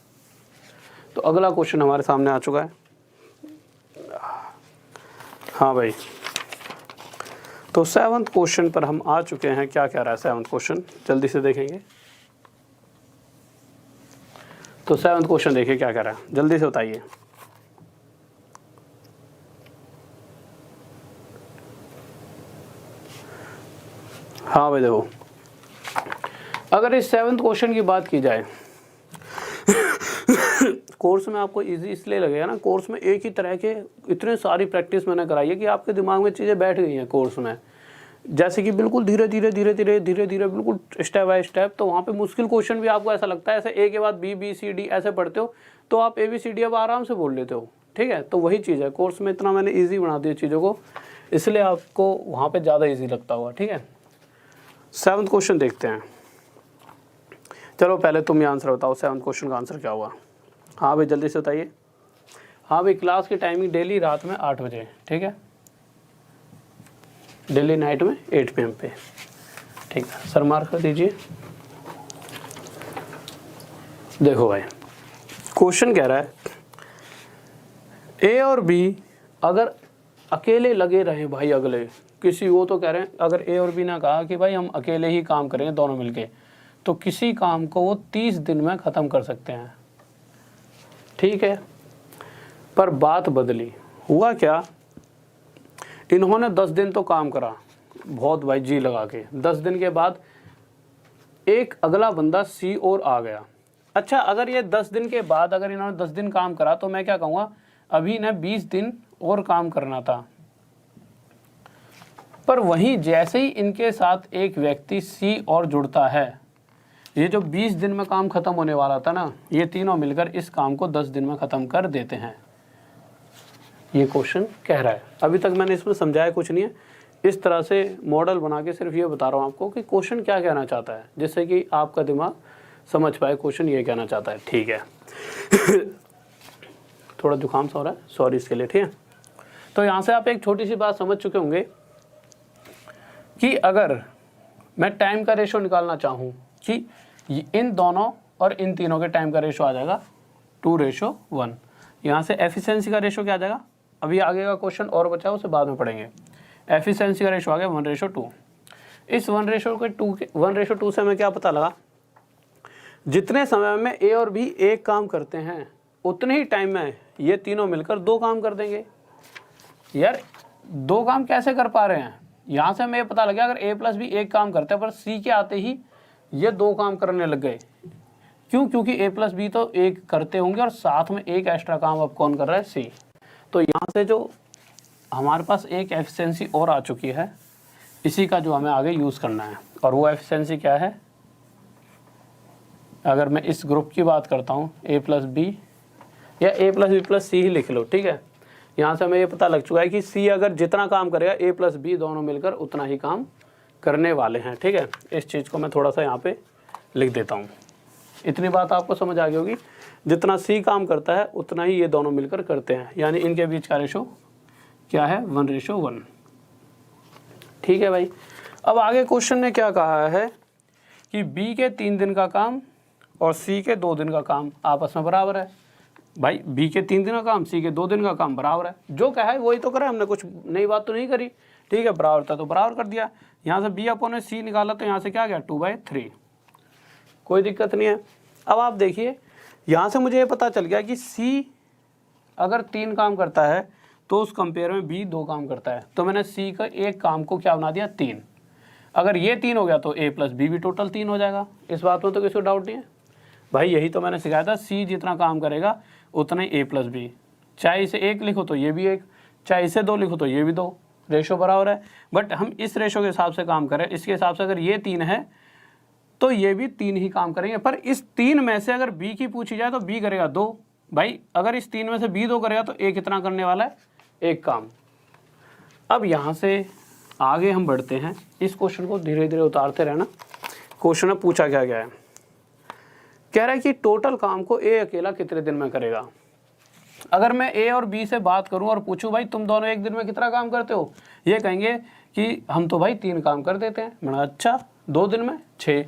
तो अगला क्वेश्चन हमारे सामने आ चुका है। हाँ भाई, तो 7th क्वेश्चन पर हम आ चुके हैं। क्या कह रहा है 7th क्वेश्चन, जल्दी से देखेंगे। तो 7th क्वेश्चन देखिए क्या कह रहा है, जल्दी से बताइए। हाँ भाई देखो, अगर इस 7th क्वेश्चन की बात की जाए, कोर्स में आपको इजी इसलिए लगेगा ना, कोर्स में एक ही तरह के इतने सारी प्रैक्टिस मैंने कराई है कि आपके दिमाग में चीज़ें बैठ गई हैं कोर्स में, जैसे कि बिल्कुल धीरे धीरे बिल्कुल स्टेप बाय स्टेप। तो वहाँ पे मुश्किल क्वेश्चन भी आपको ऐसा लगता है ऐसे ए के बाद बी, बी सी डी ऐसे पढ़ते हो तो आप ए बी सी डी अब आराम से बोल लेते हो, ठीक है। तो वही चीज़ है, कोर्स में इतना मैंने ईजी बना दिया चीज़ों को, इसलिए आपको वहाँ पर ज़्यादा ईजी लगता होगा, ठीक है। 7th क्वेश्चन देखते हैं। चलो पहले तुम ये आंसर बताओ, 7th क्वेश्चन का आंसर क्या हुआ। हाँ भाई जल्दी से बताइए। हाँ भाई, क्लास की टाइमिंग डेली रात में 8 बजे, ठीक है, डेली नाइट में 8 PM पे, ठीक है। सर मार्क कर दीजिए। देखो भाई, क्वेश्चन कह रहा है ए और बी अगर अकेले लगे रहे भाई, अगले किसी, वो तो कह रहे हैं अगर ए और बी ने कहा कि भाई हम अकेले ही काम करेंगे दोनों मिलके, तो किसी काम को वो 30 दिन में ख़त्म कर सकते हैं, ठीक है। पर बात बदली, हुआ क्या, इन्होंने 10 दिन तो काम करा बहुत भाई जी लगा के, 10 दिन के बाद एक अगला बंदा सी और आ गया। अच्छा, अगर ये 10 दिन के बाद अगर इन्होंने 10 दिन काम करा तो मैं क्या कहूँगा, अभी इन्हें 20 दिन और काम करना था। पर वहीं जैसे ही इनके साथ एक व्यक्ति सी और जुड़ता है, ये जो 20 दिन में काम खत्म होने वाला था ना, ये तीनों मिलकर इस काम को 10 दिन में ख़त्म कर देते हैं। ये क्वेश्चन कह रहा है। अभी तक मैंने इसमें समझाया कुछ नहीं है, इस तरह से मॉडल बना के सिर्फ ये बता रहा हूँ आपको कि क्वेश्चन क्या कहना चाहता है, जिससे कि आपका दिमाग समझ पाए क्वेश्चन ये कहना चाहता है, ठीक है। थोड़ा जुकाम सा हो रहा है, सॉरी इसके लिए, ठीक है। तो यहाँ से आप एक छोटी सी बात समझ चुके होंगे कि अगर मैं टाइम का रेशो निकालना चाहूँ कि इन दोनों और इन तीनों के टाइम का रेशो आ जाएगा 2:1। यहाँ से एफिशिएंसी का रेशो क्या आ जाएगा, अभी आगे का क्वेश्चन और बचा है उसे बाद में पढ़ेंगे। एफिशिएंसी का रेशो आ गया 1:2। इस 1:2 से हमें क्या पता लगा, जितने समय में ए और बी एक काम करते हैं उतने ही टाइम में ये तीनों मिलकर 2 काम कर देंगे। यार 2 काम कैसे कर पा रहे हैं, यहाँ से हमें ये पता लगा अगर ए प्लस बी एक काम करते हैं पर सी के आते ही ये 2 काम करने लग गए। क्यों? क्योंकि ए प्लस बी तो एक करते होंगे और साथ में एक एक्स्ट्रा काम अब कौन कर रहा है, सी। तो यहाँ से जो हमारे पास एक एफिशिएंसी और आ चुकी है, इसी का जो हमें आगे यूज़ करना है। और वो एफिशिएंसी क्या है, अगर मैं इस ग्रुप की बात करता हूँ ए प्लस बी या ए प्लस बी प्लस सी ही लिख लो, ठीक है। यहाँ से हमें ये पता लग चुका है कि सी अगर जितना काम करेगा ए प्लस बी दोनों मिलकर उतना ही काम करने वाले हैं, ठीक है। इस चीज़ को मैं थोड़ा सा यहाँ पे लिख देता हूँ। इतनी बात आपको समझ आ गई होगी, जितना सी काम करता है उतना ही ये दोनों मिलकर करते हैं, यानी इनके बीच का रेशो क्या है, 1:1, ठीक है भाई। अब आगे क्वेश्चन ने क्या कहा है कि बी के 3 दिन का काम और सी के 2 दिन का काम आपस में बराबर है। भाई बी के 3 दिन का काम, सी के 2 दिन का काम बराबर है। जो कहा है वही तो करा, हमने कुछ नई बात तो नहीं करी, ठीक है। बराबर था तो बराबर कर दिया। यहाँ से बी अपॉन सी निकाला तो यहाँ से क्या गया 2/3, कोई दिक्कत नहीं है। अब आप देखिए, यहाँ से मुझे ये पता चल गया कि सी अगर 3 काम करता है तो उस कंपेयर में बी 2 काम करता है। तो मैंने सी का एक काम को क्या बना दिया, 3। अगर ये 3 हो गया तो ए प्लस बी भी टोटल 3 हो जाएगा। इस बात में तो किसी को डाउट नहीं है भाई, यही तो मैंने सिखाया था, सी जितना काम करेगा उतना ही ए प्लस बी। चाहे इसे 1 लिखो तो ये भी 1, चाहे इसे 2 लिखो तो ये भी 2, रेशो बराबर है। बट हम इस रेशो के हिसाब से काम करें, इसके हिसाब से अगर ये 3 है तो ये भी 3 ही काम करेंगे। पर इस 3 में से अगर बी की पूछी जाए तो बी करेगा 2। भाई अगर इस 3 में से बी 2 करेगा तो ए कितना करने वाला है, एक काम। अब यहाँ से आगे हम बढ़ते हैं, इस क्वेश्चन को धीरे धीरे उतारते रहना। क्वेश्चन में पूछा क्या गया है, कह रहा है कि टोटल काम को ए अकेला कितने दिन में करेगा। अगर मैं ए और बी से बात करूं और पूछूं भाई तुम दोनों एक दिन में कितना काम करते हो, ये कहेंगे कि हम तो भाई 3 काम कर देते हैं। मैंने अच्छा 2 दिन में 6।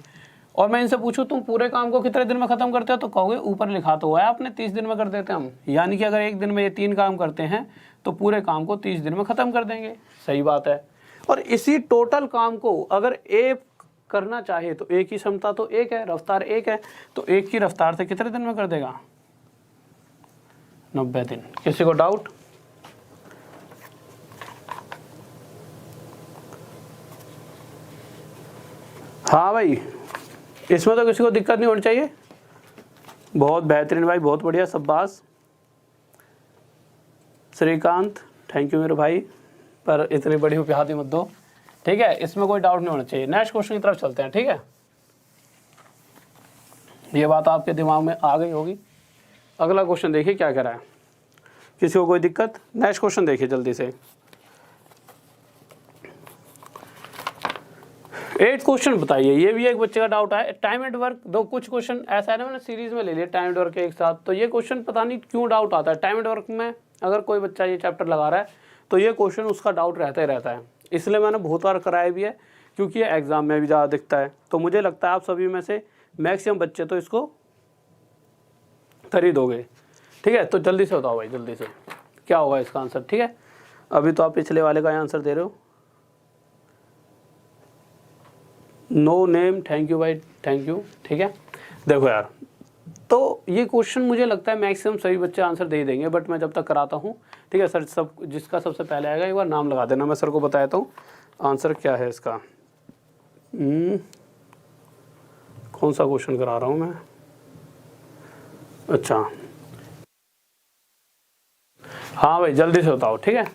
और मैं इनसे पूछूं तुम पूरे काम को कितने दिन में ख़त्म करते हो, तो कहोगे ऊपर लिखा तो हुआ है आपने 30 दिन में कर देते हैं हम। यानी कि अगर एक दिन में ये 3 काम करते हैं तो पूरे काम को 30 दिन में ख़त्म कर देंगे। सही बात है। और इसी टोटल काम को अगर ए करना चाहे तो ए की क्षमता तो 1 है, रफ्तार 1 है, तो 1 की रफ्तार से कितने दिन में कर देगा, 90 दिन। किसी को डाउट? हाँ भाई, इसमें तो किसी को दिक्कत नहीं होनी चाहिए। बहुत बेहतरीन भाई, बहुत बढ़िया, शाबाश। श्रीकांत थैंक यू मेरे भाई, पर इतनी बड़ी उपहादी मत दो, ठीक है। इसमें कोई डाउट नहीं होना चाहिए। नेक्स्ट क्वेश्चन की तरफ चलते हैं, ठीक है। ये बात आपके दिमाग में आ गई होगी। अगला क्वेश्चन देखिए क्या कह रहा है, किसी को कोई दिक्कत? नेक्स्ट क्वेश्चन देखिए जल्दी से। 8th क्वेश्चन बताइए, ये भी एक बच्चे का डाउट है। टाइम एंड वर्क, दो कुछ क्वेश्चन ऐसा है ना, मैंने सीरीज में ले लिया टाइम एंड वर्क के एक साथ, तो ये क्वेश्चन पता नहीं क्यों डाउट आता है टाइम एंड वर्क में। अगर कोई बच्चा ये चैप्टर लगा रहा है तो ये क्वेश्चन उसका डाउट रहता ही रहता है, इसलिए मैंने बहुत बार कराया भी है, क्योंकि ये एग्जाम में भी ज़्यादा दिखता है। तो मुझे लगता है आप सभी में से मैक्सिमम बच्चे तो इसको खरीदोगे, ठीक है। तो जल्दी से बताओ भाई, जल्दी से क्या होगा इसका आंसर, ठीक है। अभी तो आप पिछले वाले का आंसर दे रहे हो। नो नेम, थैंक यू भाई, थैंक यू, ठीक है। देखो यार, तो ये क्वेश्चन मुझे लगता है मैक्सिमम सभी बच्चे आंसर दे ही देंगे, बट मैं जब तक कराता हूँ, ठीक है सर, सब जिसका सबसे पहले आएगा एक बार नाम लगा देना, मैं सर को बताता हूँ आंसर क्या है इसका। कौन सा क्वेश्चन करा रहा हूँ मैं, अच्छा हाँ भाई जल्दी से बताओ, ठीक है।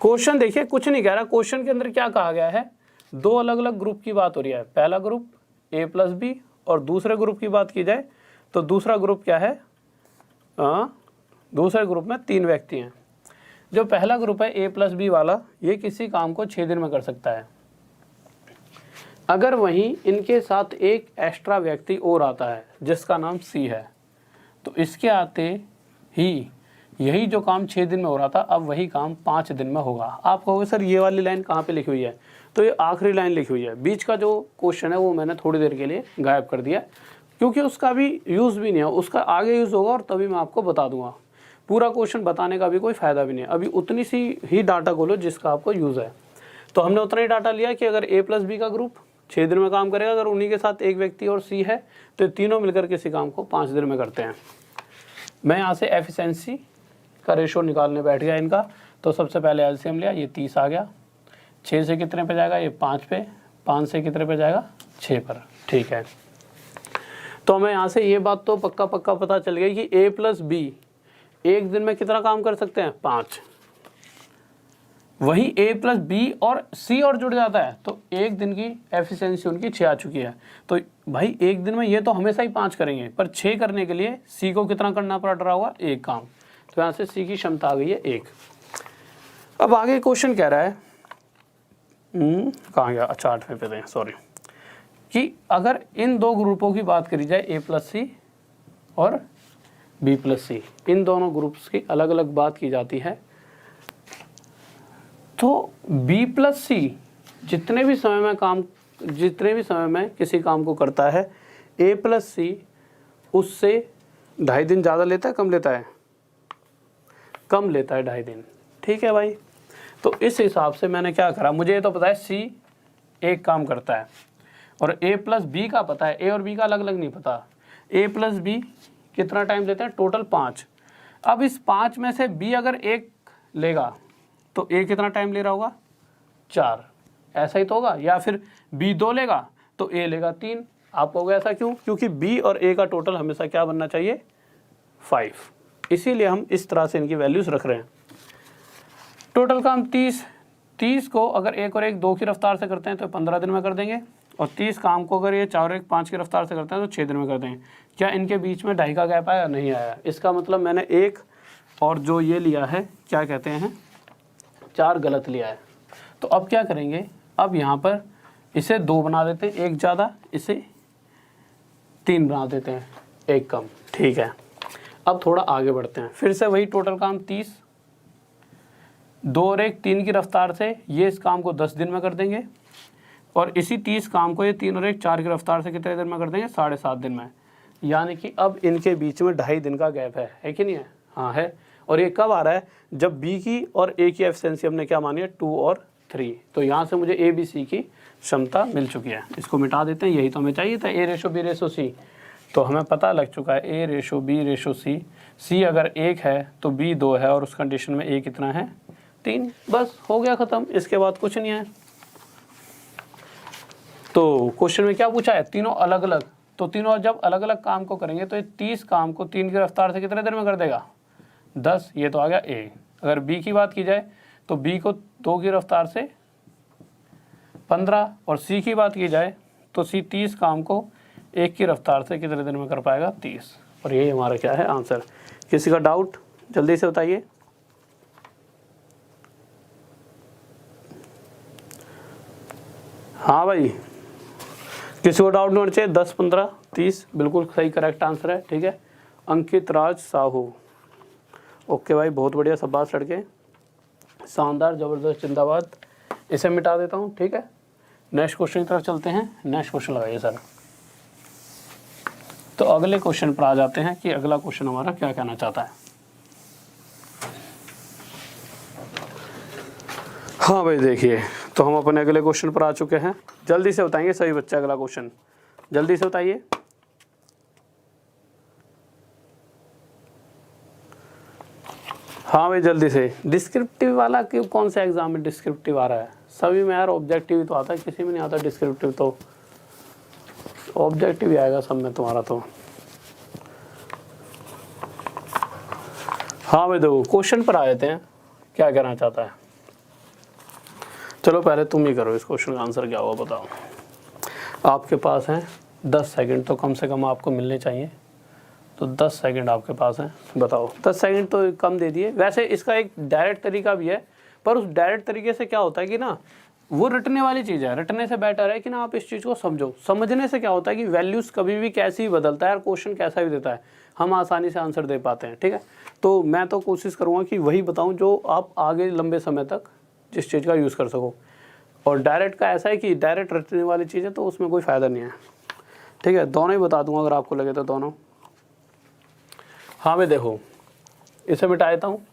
क्वेश्चन देखिए, कुछ नहीं कह रहा, क्वेश्चन के अंदर क्या कहा गया है, 2 अलग अलग ग्रुप की बात हो रही है। पहला ग्रुप A+B और दूसरे ग्रुप की बात की जाए तो दूसरा ग्रुप क्या है, दूसरे ग्रुप में 3 व्यक्ति हैं। जो पहला ग्रुप है A+B वाला, ये किसी काम को 6 दिन में कर सकता है। अगर वहीं इनके साथ एक एक्स्ट्रा व्यक्ति और आता है जिसका नाम C है, तो इसके आते ही यही जो काम 6 दिन में हो रहा था, अब वही काम 5 दिन में होगा। आप कहोगे सर ये वाली लाइन कहाँ पे लिखी हुई है, तो ये आखिरी लाइन लिखी हुई है। बीच का जो क्वेश्चन है वो मैंने थोड़ी देर के लिए गायब कर दिया, क्योंकि उसका भी यूज़ भी नहीं है, उसका आगे यूज़ होगा और तभी मैं आपको बता दूंगा। पूरा क्वेश्चन बताने का भी कोई फ़ायदा भी नहीं है, अभी उतनी सी ही डाटा खोलो जिसका आपको यूज़ है। तो हमने उतना ही डाटा लिया कि अगर A+B का ग्रुप 6 दिन में काम करेगा, अगर उन्हीं के साथ एक व्यक्ति और C है, तो तीनों मिलकर किसी काम को 5 दिन में करते हैं। मैं यहाँ से एफिशिएंसी का रेशो निकालने बैठ गया इनका, तो सबसे पहले एलसीएम लिया, ये 30 आ गया। 6 से कितने पे जाएगा, ये 5 पे, 5 से कितने पे जाएगा, 6 पर, ठीक है। तो हमें यहाँ से ये बात तो पक्का पता चल गई कि A+B एक दिन में कितना काम कर सकते हैं, 5। वही A+B और C और जुड़ जाता है तो एक दिन की एफिशिएंसी उनकी 6 आ चुकी है। तो भाई एक दिन में ये तो हमेशा ही 5 करेंगे, पर 6 करने के लिए C को कितना करना पड़ रहा होगा, 1 काम। तो यहाँ से C की क्षमता आ गई है 1। अब आगे क्वेश्चन कह रहा है, कहाँ गया, अच्छा 8वें पे दें, सॉरी, कि अगर इन 2 ग्रुपों की बात करी जाए A+C और B+C, इन दोनों ग्रुप्स की अलग अलग बात की जाती है, तो B+C जितने भी समय में किसी काम को करता है, A+C उससे 2.5 दिन ज़्यादा लेता है, कम लेता है, कम लेता है 2.5 दिन, ठीक है भाई। तो इस हिसाब से मैंने क्या करा, मुझे ये तो पता है C एक काम करता है और A+B का पता है, A और B का अलग अलग नहीं पता। A+B कितना टाइम लेते हैं, टोटल 5। अब इस 5 में से B अगर 1 लेगा तो A कितना टाइम ले रहा होगा, 4, ऐसा ही तो होगा। या फिर B 2 लेगा तो A लेगा 3। आप कहोगे ऐसा क्यों, क्योंकि B और A का टोटल हमेशा क्या बनना चाहिए, 5, इसीलिए हम इस तरह से इनकी वैल्यूज़ रख रहे हैं। टोटल काम 30 को अगर 1 और 1 2 की रफ्तार से करते हैं तो 15 दिन में कर देंगे, और 30 काम को अगर ये 4 और 1 5 की रफ्तार से करते हैं तो 6 दिन में कर देंगे। क्या इनके बीच में 2.5 का गैप आया, नहीं आया। इसका मतलब मैंने 1 और जो ये लिया है क्या कहते हैं 4 गलत लिया है। तो अब क्या करेंगे, अब यहाँ पर इसे 2 बना देते हैं, एक ज़्यादा, इसे 3 बना देते हैं, एक कम। ठीक है, अब थोड़ा आगे बढ़ते हैं, फिर से वही टोटल काम 30, 2 और 1 3 की रफ्तार से ये इस काम को 10 दिन में कर देंगे, और इसी 30 काम को ये 3 और 1 4 की रफ्तार से कितने दिन में कर देंगे, 7.5 दिन में। यानी कि अब इनके बीच में 2.5 दिन का गैप है कि नहीं है? हाँ है। और ये कब आ रहा है, जब बी की और ए की एफिशिएंसी हमने क्या मानी है 2 और 3। तो यहाँ से मुझे ए बी सी की क्षमता मिल चुकी है, इसको मिटा देते हैं, यही तो हमें चाहिए था, A/B/C। तो हमें पता लग चुका है A/B/C, सी अगर 1 है तो बी 2 है, और उस कंडीशन में ए कितना है 3। बस हो गया ख़त्म, इसके बाद कुछ नहीं है। तो क्वेश्चन में क्या पूछा है, तीनों अलग अलग, तो तीनों जब अलग अलग काम को करेंगे तो ये 30 काम को 3 की रफ्तार से कितने देर में कर देगा 10, ये तो आ गया ए। अगर बी की बात की जाए तो बी को 2 की रफ्तार से 15, और सी की बात की जाए तो सी 30 काम को 1 की रफ्तार से कितने दिन में कर पाएगा 30। और यही हमारा क्या है आंसर। किसी का डाउट जल्दी से बताइए। हाँ भाई, किसी को डाउट नहीं होना चाहिए। 10, 15, 30 बिल्कुल सही करेक्ट आंसर है। ठीक है, अंकित राज साहू, ओके भाई, बहुत बढ़िया, सब बात लड़के, शानदार, ज़बरदस्त, जिंदाबाद। इसे मिटा देता हूँ। ठीक है, नेक्स्ट क्वेश्चन की तरफ चलते हैं। नेक्स्ट क्वेश्चन लगाइए सर। तो अगले क्वेश्चन पर आ जाते हैं कि अगला क्वेश्चन हमारा क्या कहना चाहता है। हाँ भाई देखिए, तो हम अपने अगले क्वेश्चन पर आ चुके हैं। जल्दी से बताएंगे सभी बच्चे अगला क्वेश्चन, जल्दी से बताइए। हाँ भाई जल्दी से। डिस्क्रिप्टिव वाला क्यों, कौन सा एग्जाम में डिस्क्रिप्टिव आ रहा है? सभी में यार ऑब्जेक्टिव ही तो आता है, किसी में नहीं आता डिस्क्रिप्टिव। तो ऑब्जेक्टिव ही आएगा सब में तुम्हारा तो। हाँ भाई देखो, क्वेश्चन पर आ जाते हैं, क्या कहना चाहता है। चलो पहले तुम ही करो, इस क्वेश्चन का आंसर क्या होगा बताओ। आपके पास हैं 10 सेकंड, तो कम से कम आपको मिलने चाहिए। तो 10 सेकंड आपके पास हैं, बताओ। 10 सेकंड तो कम दे दिए। वैसे इसका एक डायरेक्ट तरीका भी है, पर उस डायरेक्ट तरीके से क्या होता है कि ना, वो रटने वाली चीज़ है। रटने से बेटर है कि ना आप इस चीज़ को समझो। समझने से क्या होता है कि वैल्यूज़ कभी भी कैसी ही बदलता है, और क्वेश्चन कैसा भी देता है, हम आसानी से आंसर दे पाते हैं। ठीक है, तो मैं तो कोशिश करूँगा कि वही बताऊँ जो आप आगे लंबे समय तक जिस चीज़ का यूज़ कर सको। और डायरेक्ट का ऐसा है कि डायरेक्ट रटने वाली चीज़ है, तो उसमें कोई फ़ायदा नहीं है। ठीक है, दोनों ही बता दूंगा अगर आपको लगे तो दोनों। हाँ भाई देखो, इसे मिटा देता हूँ।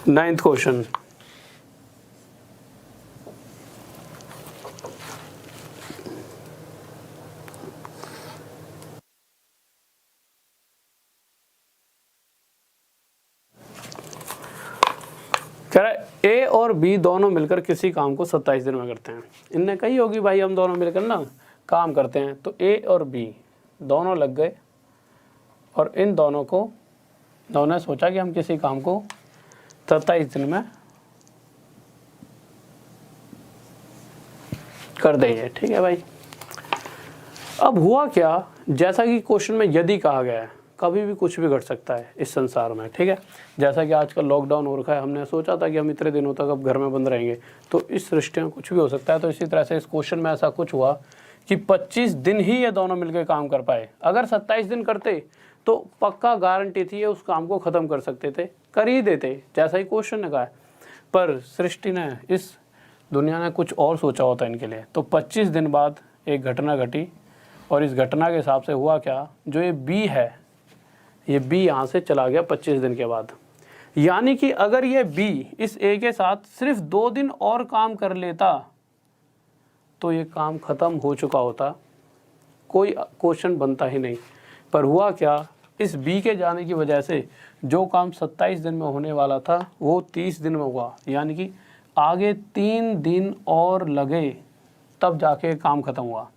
9th क्वेश्चन, कह रहा है ए और बी दोनों मिलकर किसी काम को 27 दिन में करते हैं। इनने कही होगी भाई हम दोनों मिलकर ना काम करते हैं। तो ए और बी दोनों लग गए, और इन दोनों ने सोचा कि हम किसी काम को 27 दिन में कर देंगे। ठीक है भाई, अब हुआ क्या, जैसा कि क्वेश्चन में यदि कहा गया है, कभी भी कुछ भी घट सकता है इस संसार में। ठीक है, जैसा कि आजकल लॉकडाउन हो रखा है, हमने सोचा था कि हम इतने दिनों तक अब घर में बंद रहेंगे, तो इस सृष्टि में कुछ भी हो सकता है। तो इसी तरह से इस क्वेश्चन में ऐसा कुछ हुआ कि 25 दिन ही ये दोनों मिलकर काम कर पाए। अगर 27 दिन करते तो पक्का गारंटी थी ये उस काम को ख़त्म कर सकते थे, कर ही देते, जैसा ही क्वेश्चन ने कहा है। पर सृष्टि ने, इस दुनिया ने कुछ और सोचा होता है इनके लिए। तो 25 दिन बाद एक घटना घटी, और इस घटना के हिसाब से हुआ क्या, जो ये बी है, ये बी यहाँ से चला गया 25 दिन के बाद। यानी कि अगर ये बी इस ए के साथ सिर्फ 2 दिन और काम कर लेता तो ये काम ख़त्म हो चुका होता, कोई क्वेश्चन बनता ही नहीं। पर हुआ क्या, इस बी के जाने की वजह से जो काम 27 दिन में होने वाला था वो 30 दिन में हुआ। यानी कि आगे 3 दिन और लगे तब जाके काम ख़त्म हुआ।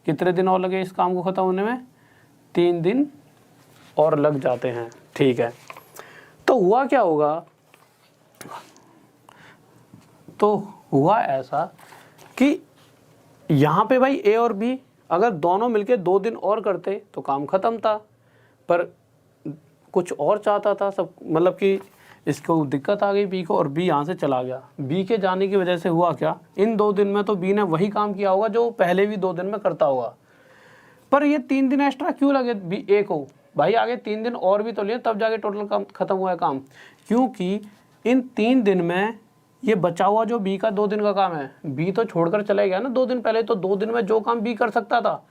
कितने दिन और लगे इस काम को ख़त्म होने में? 3 दिन और लग जाते हैं। ठीक है, तो हुआ क्या होगा, तो हुआ ऐसा कि यहाँ पे भाई ए और बी अगर दोनों मिलके 2 दिन और करते तो काम ख़त्म था। पर कुछ और चाहता था सब, मतलब कि इसको दिक्कत आ गई बी को, और बी यहाँ से चला गया। बी के जाने की वजह से हुआ क्या, इन 2 दिन में तो बी ने वही काम किया होगा जो पहले भी 2 दिन में करता होगा, पर ये 3 दिन एक्स्ट्रा क्यों लगे बी ए को? भाई आगे 3 दिन और भी तो लिए तब जाके टोटल काम खत्म हुआ है काम, क्योंकि इन 3 दिन में ये बचा हुआ जो बी का 2 दिन का काम है, बी तो छोड़कर चला गया ना 2 दिन पहले, तो 2 दिन में जो काम बी कर सकता था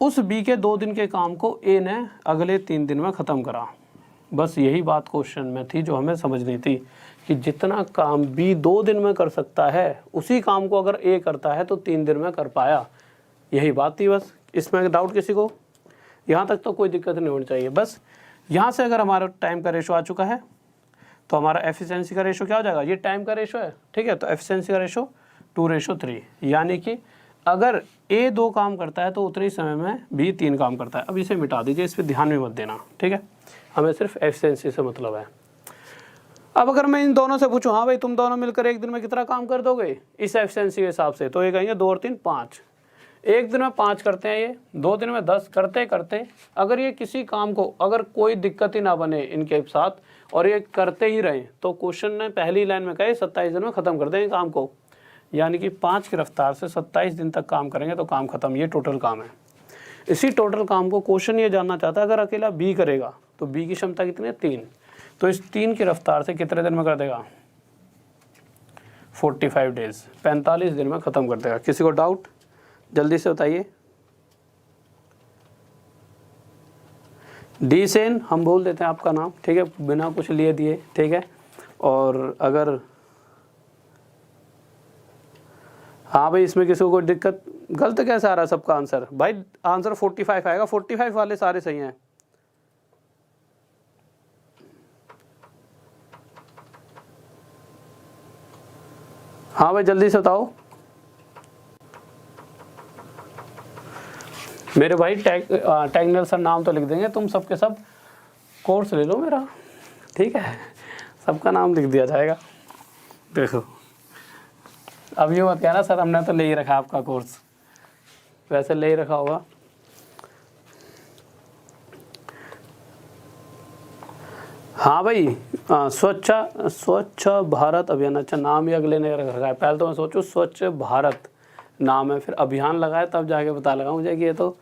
उस बी के 2 दिन के काम को ए ने अगले 3 दिन में ख़त्म करा। बस यही बात क्वेश्चन में थी जो हमें समझनी थी कि जितना काम बी 2 दिन में कर सकता है उसी काम को अगर ए करता है तो 3 दिन में कर पाया, यही बात थी। बस इसमें डाउट किसी को? यहाँ तक तो कोई दिक्कत नहीं होनी चाहिए। बस यहाँ से अगर हमारा टाइम का रेशो आ चुका है तो हमारा एफिशिएंसी का रेशो क्या हो जाएगा, ये टाइम का रेशो है, ठीक है, तो एफिशिएंसी का रेशो 2:3, यानी कि अगर ए 2 काम करता है तो उतने ही समय में बी 3 काम करता है। अब इसे मिटा दीजिए, इस पर ध्यान भी मत देना, ठीक है, हमें सिर्फ एफिशिएंसी से मतलब है। अब अगर मैं इन दोनों से पूछूं, हाँ भाई तुम दोनों मिलकर एक दिन में कितना काम कर दोगे इस एफिशिएंसी के हिसाब से, तो ये कहेंगे 2 और 3 5, एक दिन में 5 करते हैं ये, 2 दिन में 10 करते करते अगर ये किसी काम को, अगर कोई दिक्कत ही ना बने इनके साथ और ये करते ही रहें, तो क्वेश्चन ने पहली लाइन में कहे 27 दिन में ख़त्म कर देंगे काम को, यानी कि 5 की रफ्तार से 27 दिन तक काम करेंगे तो काम खत्म। ये टोटल काम है। इसी टोटल काम को क्वेश्चन ये जानना चाहता है अगर अकेला बी करेगा तो बी की क्षमता कितनी है 3, तो इस 3 की रफ्तार से कितने दिन में कर देगा 45 डेज, 45 दिन में ख़त्म कर देगा। किसी को डाउट जल्दी से बताइए। डी सेन हम बोल देते हैं आपका नाम, ठीक है, बिना कुछ लिए दिए, ठीक है। और अगर हाँ भाई इसमें किसी को कोई दिक्कत, गलत कैसे आ रहा है सबका आंसर? भाई आंसर 45 आएगा, 45 वाले सारे सही हैं। हाँ भाई जल्दी से बताओ मेरे भाई। टेक्निकल सर नाम तो लिख देंगे, तुम सबके सब कोर्स ले लो मेरा, ठीक है, सबका नाम लिख दिया जाएगा। देखो अब ये मत कहना सर हमने तो ले ही रखा आपका कोर्स, वैसे ले ही रखा होगा। हाँ भाई स्वच्छ भारत अभियान, अच्छा नाम ही अगले ने रखा है। पहले तो मैं सोचूं स्वच्छ भारत नाम है, फिर अभियान लगाया तब जाके पता लगा मुझे कि ये तो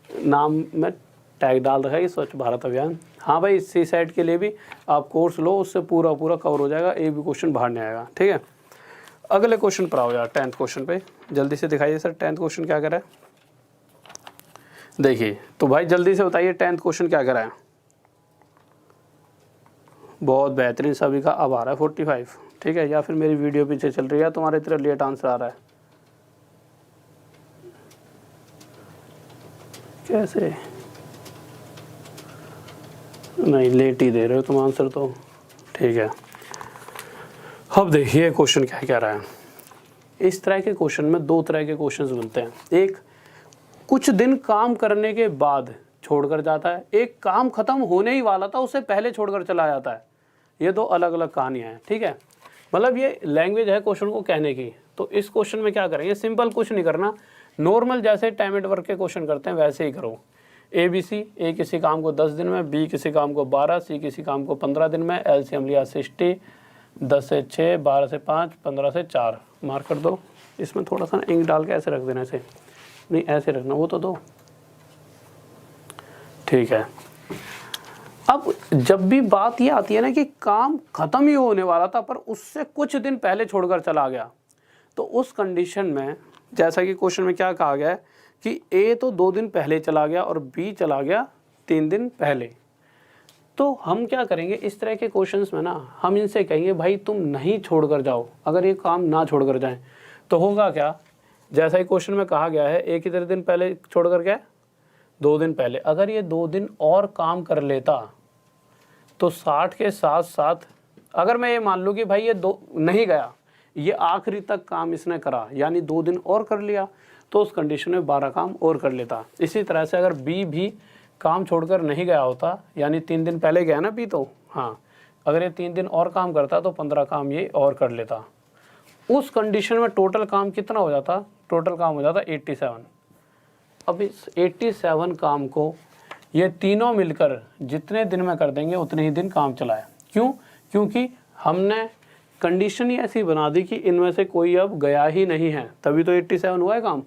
नाम में टैग डाल रखा है कि स्वच्छ भारत अभियान। हाँ भाई सी साइड के लिए भी आप कोर्स लो, उससे पूरा कवर हो जाएगा, एक भी क्वेश्चन बाहर नहीं आएगा, ठीक है। अगले क्वेश्चन पर आओ यार, 10th क्वेश्चन पे जल्दी से दिखाइए सर 10th क्वेश्चन क्या कर रहा है। देखिए तो भाई जल्दी से बताइए 10th क्वेश्चन क्या कर रहा है। बहुत बेहतरीन, सभी का अब आ रहा है 45, ठीक है, या फिर मेरी वीडियो पीछे चल रही है, तुम्हारे इतना लेट आंसर आ रहा है कैसे? नहीं लेट ही दे रहे हो तुम आंसर तो, ठीक है। अब देखिए क्वेश्चन क्या कह रहा है। इस तरह के क्वेश्चन में 2 तरह के क्वेश्चंस बनते हैं, एक कुछ दिन काम करने के बाद छोड़कर जाता है, एक काम खत्म होने ही वाला था उससे पहले छोड़कर चला जाता है। ये 2 अलग अलग कहानियाँ हैं, ठीक है, मतलब ये लैंग्वेज है क्वेश्चन को कहने की। तो इस क्वेश्चन में क्या करेंगे, सिंपल कुछ नहीं करना, नॉर्मल जैसे टाइम एट वर्क के क्वेश्चन करते हैं वैसे ही करो। ABC, ए किसी काम को 10 दिन में, बी किसी काम को 12, सी किसी काम को 15 दिन में, LCM लिया 60, 10 से 6, 12 से 5, 15 से 4, मार्क कर दो। इसमें थोड़ा सा इंक डाल के ऐसे रख देना, ऐसे नहीं ऐसे रखना, वो तो दो, ठीक है। अब जब भी बात ये आती है ना कि काम खत्म ही होने वाला था पर उससे कुछ दिन पहले छोड़कर चला गया, तो उस कंडीशन में जैसा कि क्वेश्चन में क्या कहा गया है कि ए तो 2 दिन पहले चला गया और बी चला गया 3 दिन पहले, तो हम क्या करेंगे इस तरह के क्वेश्चंस में ना, हम इनसे कहेंगे भाई तुम नहीं छोड़कर जाओ। अगर ये काम ना छोड़कर जाएं तो होगा क्या, जैसा ही क्वेश्चन में कहा गया है ए कितने दिन पहले छोड़कर गया 2 दिन पहले, अगर ये 2 दिन और काम कर लेता तो 60 के साथ साथ अगर मैं ये मान लूँ कि भाई ये 2 नहीं गया, ये आखिरी तक काम इसने करा यानी 2 दिन और कर लिया, तो उस कंडीशन में 12 काम और कर लेता। इसी तरह से अगर बी भी काम छोड़कर नहीं गया होता, यानी 3 दिन पहले गया ना बी, तो हाँ अगर ये 3 दिन और काम करता तो 15 काम ये और कर लेता। उस कंडीशन में टोटल काम कितना हो जाता, टोटल काम हो जाता 87। अब इस 87 काम को ये तीनों मिलकर जितने दिन में कर देंगे उतने ही दिन काम चलाए। क्यों? क्योंकि हमने कंडीशन ही ऐसी बना दी कि इनमें से कोई अब गया ही नहीं है, तभी तो 87 हुआ है काम।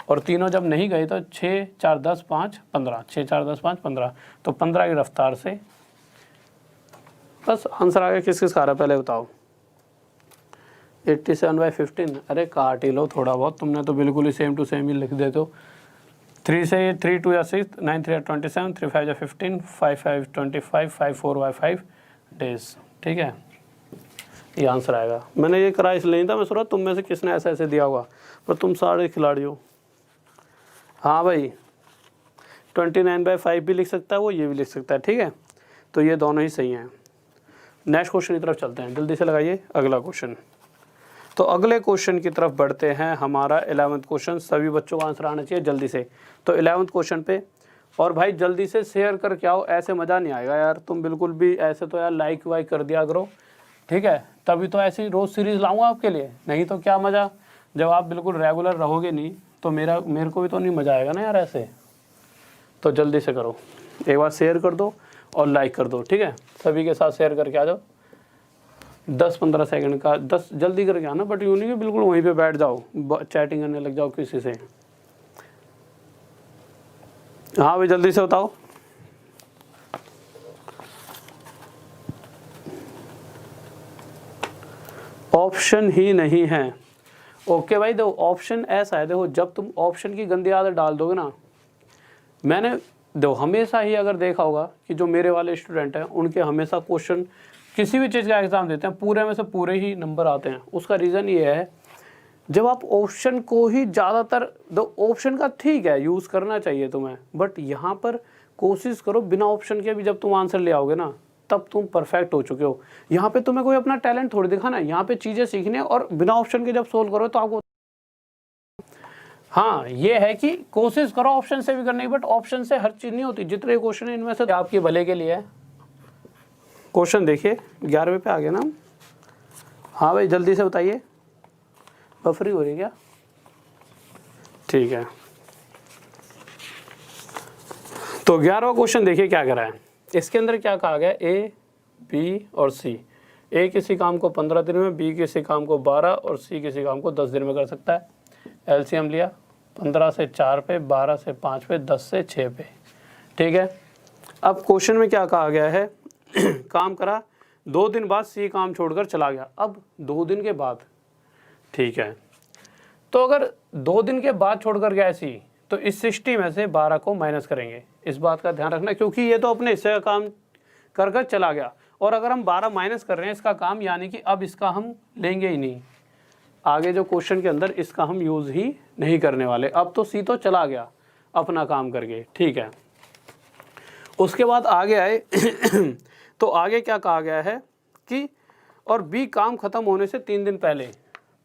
और तीनों जब नहीं गए तो 6 4 10 5 15, 6 4 10 5 15, तो 15 की रफ्तार से बस आंसर आ गया। किस किस का रहा है पहले बताओ। 87/15, अरे काट ही लो थोड़ा बहुत, तुमने तो बिल्कुल ही सेम टू सेम ही लिख देते हो। 3 से 3 2 या 6, 9 3 27, 3 5 15, 5 5 25, 5 4 5 डेज। ठीक है, ये आंसर आएगा। मैंने ये करा इसलिए नहीं था, मैं सोच रहा तुम में से किसने ऐसे ऐसे दिया होगा, पर तुम सारे खिलाड़ी हो। हाँ भाई, 29/5 भी लिख सकता है वो, ये भी लिख सकता है। ठीक है, तो ये दोनों ही सही हैं। नेक्स्ट क्वेश्चन की तरफ चलते हैं, जल्दी से लगाइए अगला क्वेश्चन। तो अगले क्वेश्चन की तरफ बढ़ते हैं। हमारा 11th क्वेश्चन, सभी बच्चों का आंसर आना चाहिए जल्दी से। तो 11th क्वेश्चन पे, और भाई जल्दी से शेयर करके आओ, ऐसे मज़ा नहीं आएगा यार, तुम बिल्कुल भी ऐसे तो यार लाइक वाइक कर दिया करो। ठीक है, तभी तो ऐसी रोज़ सीरीज़ लाऊंगा आपके लिए, नहीं तो क्या मज़ा, जब आप बिल्कुल रेगुलर रहोगे नहीं तो मेरे को भी तो नहीं मज़ा आएगा ना यार ऐसे। तो जल्दी से करो, एक बार शेयर कर दो और लाइक कर दो। ठीक है, सभी के साथ शेयर करके आ जाओ। 10-15 सेकंड का, 10 जल्दी करके आना, बट यूँ नहीं कि बिल्कुल वहीं पे बैठ जाओ चैटिंग करने लग जाओ किसी से। हाँ भाई जल्दी से बताओ। ऑप्शन ही नहीं है। ओके भाई, देखो ऑप्शन ऐसा है, देखो जब तुम ऑप्शन की गंदी आदत डाल दोगे ना, मैंने देखो हमेशा ही अगर देखा होगा कि जो मेरे वाले स्टूडेंट हैं उनके हमेशा क्वेश्चन किसी भी चीज़ का एग्ज़ाम देते हैं पूरे में से पूरे ही नंबर आते हैं। उसका रीज़न ये है, जब आप ऑप्शन को ही ज़्यादातर दो, ऑप्शन का ठीक है यूज़ करना चाहिए तुम्हें, बट यहाँ पर कोशिश करो बिना ऑप्शन के भी जब तुम आंसर ले आओगे ना तब तुम परफेक्ट हो चुके हो। यहाँ पे तुम्हें कोई अपना टैलेंट थोड़ी दिखाना है, यहाँ पे चीज़ें सीखनी है, और बिना ऑप्शन के जब सोल्व करो तो आपको, हाँ ये है कि कोशिश करो ऑप्शन से भी करने की, बट ऑप्शन से हर चीज़ नहीं होती। जितने क्वेश्चन है इनमें से आपके भले के लिए है। क्वेश्चन देखिए 11वें पे आ गया ना। हाँ भाई जल्दी से बताइए, बफरी हो रही है क्या? ठीक है, तो 11वां क्वेश्चन देखिए क्या करा है। इसके अंदर क्या कहा गया, ए बी और सी। ए किसी काम को 15 दिन में, बी किसी काम को 12 और सी किसी काम को 10 दिन में कर सकता है। एलसीएम लिया 15 से 4 पे, 12 से 5 पे, 10 से 6 पे। ठीक है, अब क्वेश्चन में क्या कहा गया है काम करा, 2 दिन बाद सी काम छोड़कर चला गया। अब 2 दिन के बाद, ठीक है, तो अगर 2 दिन के बाद छोड़कर गया सी तो इस 60 में से 12 को माइनस करेंगे। इस बात का ध्यान रखना, क्योंकि ये तो अपने हिस्से का काम कर कर चला गया, और अगर हम 12 माइनस कर रहे हैं इसका काम, यानी कि अब इसका हम लेंगे ही नहीं, आगे जो क्वेश्चन के अंदर इसका हम यूज़ ही नहीं करने वाले। अब तो सी तो चला गया अपना काम करके। ठीक है, उसके बाद आगे आए तो आगे क्या कहा गया है कि और बी काम ख़त्म होने से 3 दिन पहले,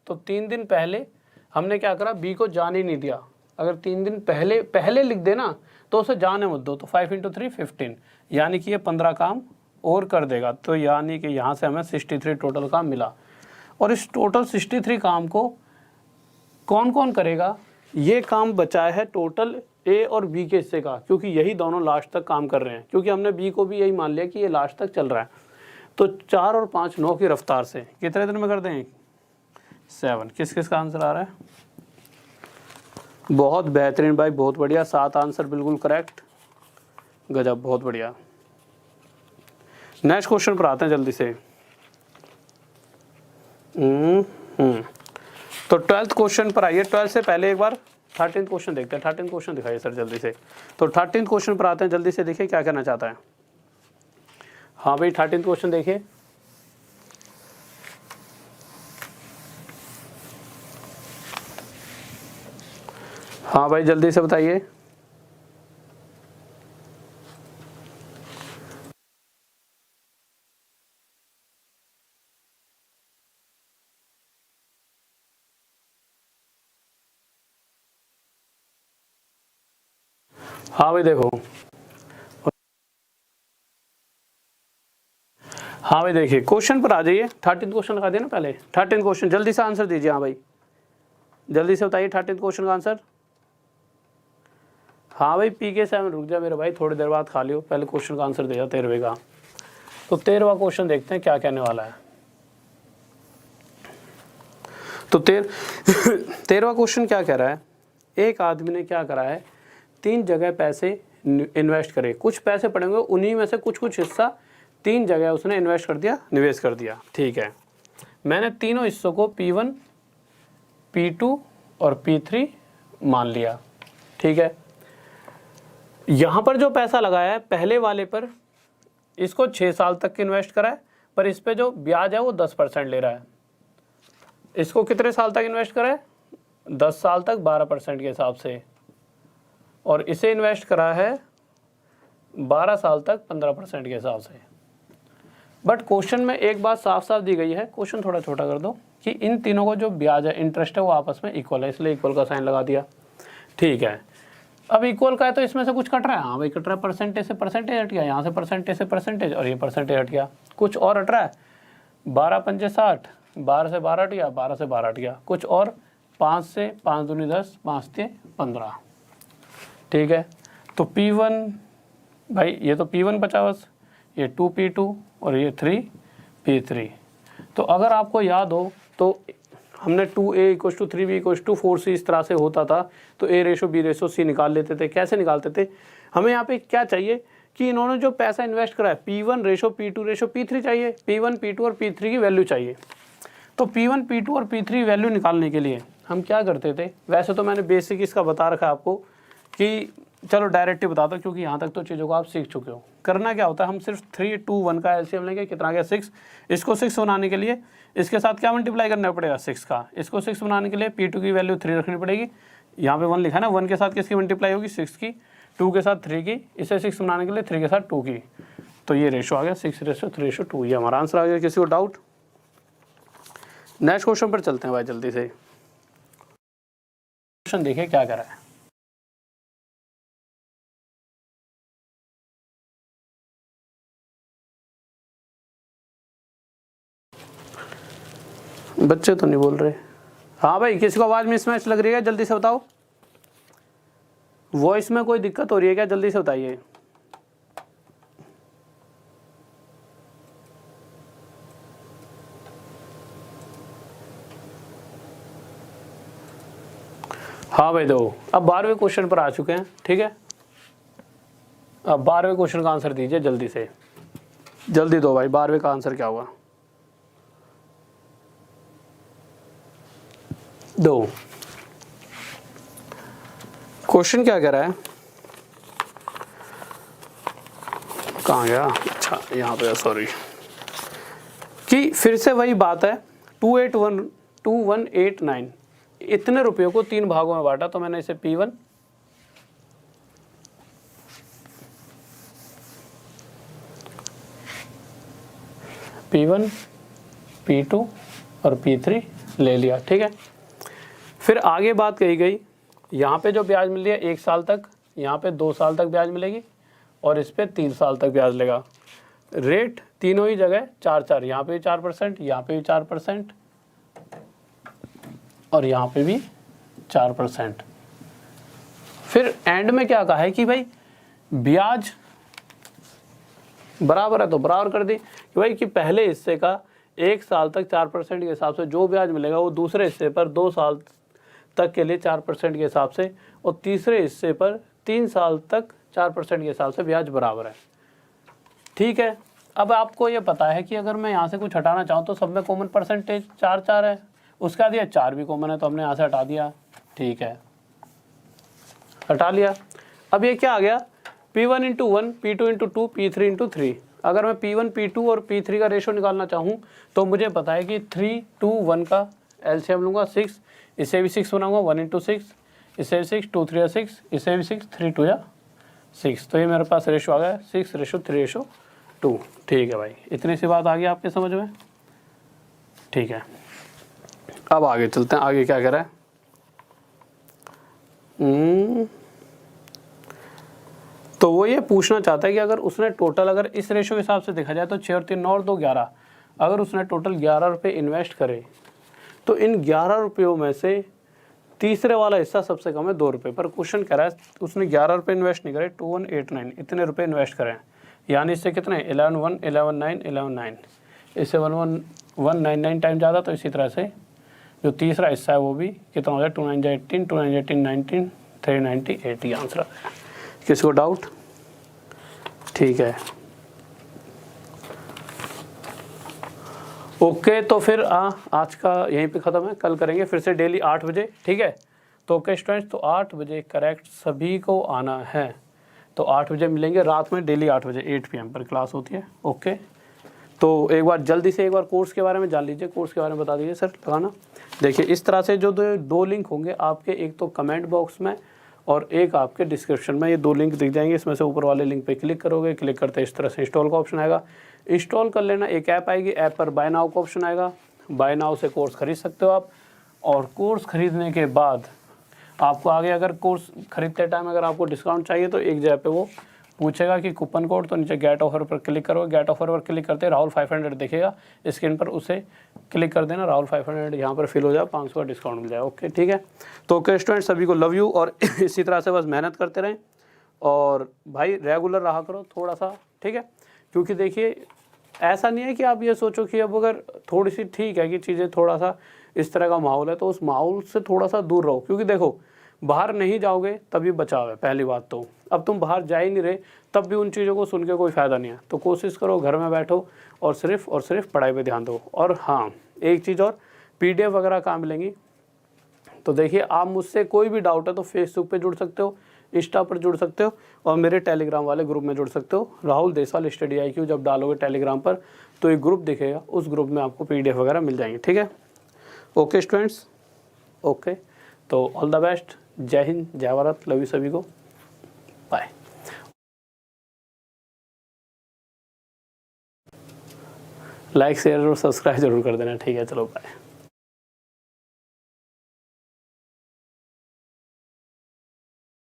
तो 3 दिन पहले हमने क्या करा, बी को जाने ही नहीं दिया। अगर 3 दिन पहले लिख देना तो उसे जाने मत दो, तो 5 × 3 15, यानी कि ये 15 काम और कर देगा। तो यानी कि यहाँ से हमें 63 टोटल काम मिला। और इस टोटल 63 काम को कौन कौन करेगा, ये काम बचा है टोटल ए और बी के हिस्से का, क्योंकि यही दोनों लास्ट तक काम कर रहे हैं, क्योंकि हमने बी को भी यही मान लिया कि ये लास्ट तक चल रहा है। तो 4 और 5 9 की रफ्तार से कितने दिन में कर दें, 7। किस किस का आंसर आ रहा है? बहुत बेहतरीन भाई, बहुत बढ़िया, 7 आंसर बिल्कुल करेक्ट, गजब, बहुत बढ़िया। नेक्स्ट क्वेश्चन पर आते हैं जल्दी से। तो 12th क्वेश्चन पर आइए। 12th से पहले एक बार 13th क्वेश्चन देखते हैं। 13th क्वेश्चन दिखाइए सर जल्दी से। तो 13th क्वेश्चन पर आते हैं, जल्दी से देखिए क्या कहना चाहता है। हाँ भाई 13th क्वेश्चन देखिए। हाँ भाई जल्दी से बताइए। हाँ भाई देखो, हाँ भाई देखिए क्वेश्चन पर आ जाइए। 13th क्वेश्चन लगा दिया ना पहले। 13th क्वेश्चन जल्दी से आंसर दीजिए। हाँ भाई जल्दी से बताइए 13th क्वेश्चन का आंसर। हाँ भाई PK7 रुक जा मेरे भाई, थोड़ी देर बाद खा लियो, पहले क्वेश्चन का आंसर दे जा 13वें का। तो 13वां क्वेश्चन देखते हैं क्या कहने वाला है। तो 13वां क्वेश्चन क्या कह रहा है, एक आदमी ने क्या करा है, 3 जगह पैसे इन्वेस्ट करे, कुछ पैसे पड़ेंगे उन्हीं में से कुछ हिस्सा 3 जगह उसने इन्वेस्ट कर दिया, निवेश कर दिया। ठीक है, मैंने तीनों हिस्सों को P1 P2 और P3 मान लिया। ठीक है, यहाँ पर जो पैसा लगाया है पहले वाले पर, इसको 6 साल तक इन्वेस्ट करा है, पर इस पे जो ब्याज है वो 10% ले रहा है। इसको कितने साल तक इन्वेस्ट करा है, 10 साल तक 12% के हिसाब से, और इसे इन्वेस्ट करा है 12 साल तक 15% के हिसाब से। बट क्वेश्चन में एक बात साफ साफ दी गई है, क्वेश्चन थोड़ा छोटा कर दो, कि इन तीनों को जो ब्याज है, इंटरेस्ट है, वो आपस में इक्वल है, इसलिए इक्वल का साइन लगा दिया। ठीक है, अब इक्वल का है तो इसमें से कुछ कट रहा है, हाँ भाई कट रहा है, परसेंटेज से परसेंटेज हट गया, यहाँ से परसेंटेज से परसेंटेज, और ये परसेंटेज हट गया। कुछ और हट रहा है, 12 पंजे 60, 12 से 12 हट गया, 12 से 12 हट गया। कुछ और 5 से 5 दूनी 10, 5 से 15। ठीक है, तो P1 भाई, ये तो P1 बचा बस, ये 2P2 और ये 3P3। तो अगर आपको याद हो तो हमने 2A = 3B = 4C इस तरह से होता था, तो A/B/C निकाल लेते थे। कैसे निकालते थे, हमें यहाँ पे क्या चाहिए कि इन्होंने जो पैसा इन्वेस्ट करा है P1/P2/P3 चाहिए, P1 P2 और P3 की वैल्यू चाहिए। तो P1 P2 और P3 वैल्यू निकालने के लिए हम क्या करते थे, वैसे तो मैंने बेसिक इसका बता रखा है आपको, कि चलो डायरेक्ट ही बता दो क्योंकि यहाँ तक तो चीज़ों को आप सीख चुके हो। करना क्या होता है, हम सिर्फ 3, 2, 1 का एलसीएम लेंगे, कितना आ गया 6। इसको 6 बनाने के लिए इसके साथ क्या मल्टीप्लाई करना पड़ेगा, 6 का। इसको 6 बनाने के लिए P2 की वैल्यू 3 रखनी पड़ेगी, यहाँ पे 1 लिखा है ना, 1 के साथ किसकी मल्टीप्लाई होगी, 6 की, 2 के साथ 3 की, इसे 6 बनाने के लिए 3 के साथ 2 की। तो ये रेशो आ गया 6:3:2, ये हमारा आंसर आ गया। किसी को डाउट? नेक्स्ट क्वेश्चन पर चलते हैं भाई जल्दी से। क्वेश्चन देखिए क्या कर रहा है, बच्चे तो नहीं बोल रहे। हाँ भाई, किसी को आवाज़ मिसमैच लग रही है, जल्दी से बताओ। वॉइस में कोई दिक्कत हो रही है क्या, जल्दी से बताइए। हाँ भाई, दो अब 12वें क्वेश्चन पर आ चुके हैं। ठीक है, अब 12वें क्वेश्चन का आंसर दीजिए जल्दी से, जल्दी दो भाई। 12वें का आंसर क्या होगा, दो। क्वेश्चन क्या कह रहा है, कहाँ गया, अच्छा यहाँ पे, सॉरी, कि फिर से वही बात है, 2189 इतने रुपयों को 3 भागों में बांटा। तो मैंने इसे P1 P2 और P3 ले लिया। ठीक है, फिर आगे बात कही गई, यहाँ पे जो ब्याज मिल रही है 1 साल तक, यहाँ पे 2 साल तक ब्याज मिलेगी, और इस पे 3 साल तक ब्याज लेगा। रेट तीनों ही जगह 4-4, यहाँ पे भी 4%, यहाँ पे भी 4%, और यहाँ पे भी 4%। फिर एंड में क्या कहा है कि भाई ब्याज बराबर है, तो बराबर कर दी कि भाई कि पहले हिस्से का 1 साल तक 4% के हिसाब से जो ब्याज मिलेगा वो दूसरे हिस्से पर 2 साल तक के लिए 4% के हिसाब से, और तीसरे हिस्से पर 3 साल तक 4% के हिसाब से ब्याज बराबर है। ठीक है, अब आपको ये पता है कि अगर मैं यहाँ से कुछ हटाना चाहूँ तो सब में कॉमन परसेंटेज 4-4 है, उसका दिया 4 भी कॉमन है, तो हमने यहाँ से हटा दिया। ठीक है, हटा लिया। अब ये क्या आ गया, P1 × 1, P2 × 2, P3 × 3। अगर मैं P1, P2 और P3 का रेशो निकालना चाहूँ तो मुझे पता है कि 3, 2, 1 का एलसीएम लूँगा 6, इसे भी 6 बनाऊंगा, 1 × 6, इसे भी 6, 2 3 6, इसे भी 6, 3 2 6। तो ये मेरे पास रेशो आ गया 6:3:2। ठीक है भाई, इतनी सी बात आ गई आपके समझ में। ठीक है, अब आगे चलते हैं, आगे क्या कह रहा है। तो वो ये पूछना चाहता है कि अगर उसने टोटल, अगर इस रेशो के हिसाब से देखा जाए तो 6 और 3 9 और 2 11, अगर उसने टोटल 11 रुपये इन्वेस्ट करे तो इन 11 रुपयों में से तीसरे वाला हिस्सा सबसे कम है 2 रुपये, पर क्वेश्चन कह रहा है उसने 11 रुपये इन्वेस्ट नहीं करे, 2189 इतने रुपए इन्वेस्ट करें, यानी इससे कितने 11 11 11 इससे 1199 टाइम ज़्यादा। तो इसी तरह से जो तीसरा हिस्सा है वो भी कितना हो जाए 2 9 18 2 9 18 19 398 आंसर। किसी को डाउट? ठीक है ओके। तो फिर आज का यहीं पे ख़त्म है, कल करेंगे फिर से डेली 8 बजे, ठीक है। तो ओके स्टूडेंट्स, तो 8 बजे करेक्ट सभी को आना है। तो 8 बजे मिलेंगे रात में, डेली 8 बजे 8 PM पर क्लास होती है। ओके, तो एक बार जल्दी से एक बार कोर्स के बारे में जान लीजिए, कोर्स के बारे में बता दीजिए सर लगाना। देखिए इस तरह से जो दो लिंक होंगे आपके, एक तो कमेंट बॉक्स में और एक आपके डिस्क्रिप्शन में, ये 2 लिंक दिख जाएंगे। इसमें से ऊपर वाले लिंक पे क्लिक करोगे, क्लिक करते इस तरह से इंस्टॉल का ऑप्शन आएगा, इंस्टॉल कर लेना। एक ऐप आएगी, ऐप पर बाय नाउ का ऑप्शन आएगा, बाय नाउ से कोर्स खरीद सकते हो आप। और कोर्स खरीदने के बाद आपको आगे अगर कोर्स खरीदते टाइम अगर आपको डिस्काउंट चाहिए तो एक जगह पे वो पूछेगा कि कूपन कोड, तो नीचे गेट ऑफर पर क्लिक करो। गेट ऑफर पर क्लिक करते राहुल 500 दिखेगा स्क्रीन पर, उसे क्लिक कर देना, राहुल 500 यहाँ पर फिल हो जाए, 500 का डिस्काउंट मिल जाए। ओके ठीक है। तो ओके स्टूडेंट, सभी को लव यू, और इसी तरह से बस मेहनत करते रहें और भाई रेगुलर रहा करो थोड़ा सा, ठीक है। क्योंकि देखिए ऐसा नहीं है कि आप ये सोचो कि अब अगर थोड़ी सी ठीक है कि चीज़ें थोड़ा सा इस तरह का माहौल है तो उस माहौल से थोड़ा सा दूर रहो। क्योंकि देखो बाहर नहीं जाओगे तभी बचाव है, पहली बात तो। अब तुम बाहर जा ही नहीं रहे तब भी उन चीज़ों को सुन के कोई फ़ायदा नहीं है। तो कोशिश करो घर में बैठो और सिर्फ पढ़ाई पे ध्यान दो। और हाँ, एक चीज़ और, PDF वगैरह कहाँ मिलेंगी? तो देखिए आप मुझसे कोई भी डाउट है तो फेसबुक पे जुड़ सकते हो, इंस्टा पर जुड़ सकते हो, और मेरे टेलीग्राम वाले ग्रुप में जुड़ सकते हो। राहुल देसवाल स्टडी IQ जब डालोगे टेलीग्राम पर तो एक ग्रुप दिखेगा, उस ग्रुप में आपको PDF वगैरह मिल जाएंगे, ठीक है। ओके स्टूडेंट्स, ओके, तो ऑल द बेस्ट, जय हिंद, जय भारत, लव यू सभी को, बाय। लाइक शेयर और सब्सक्राइब जरूर कर देना, ठीक है, चलो बाय।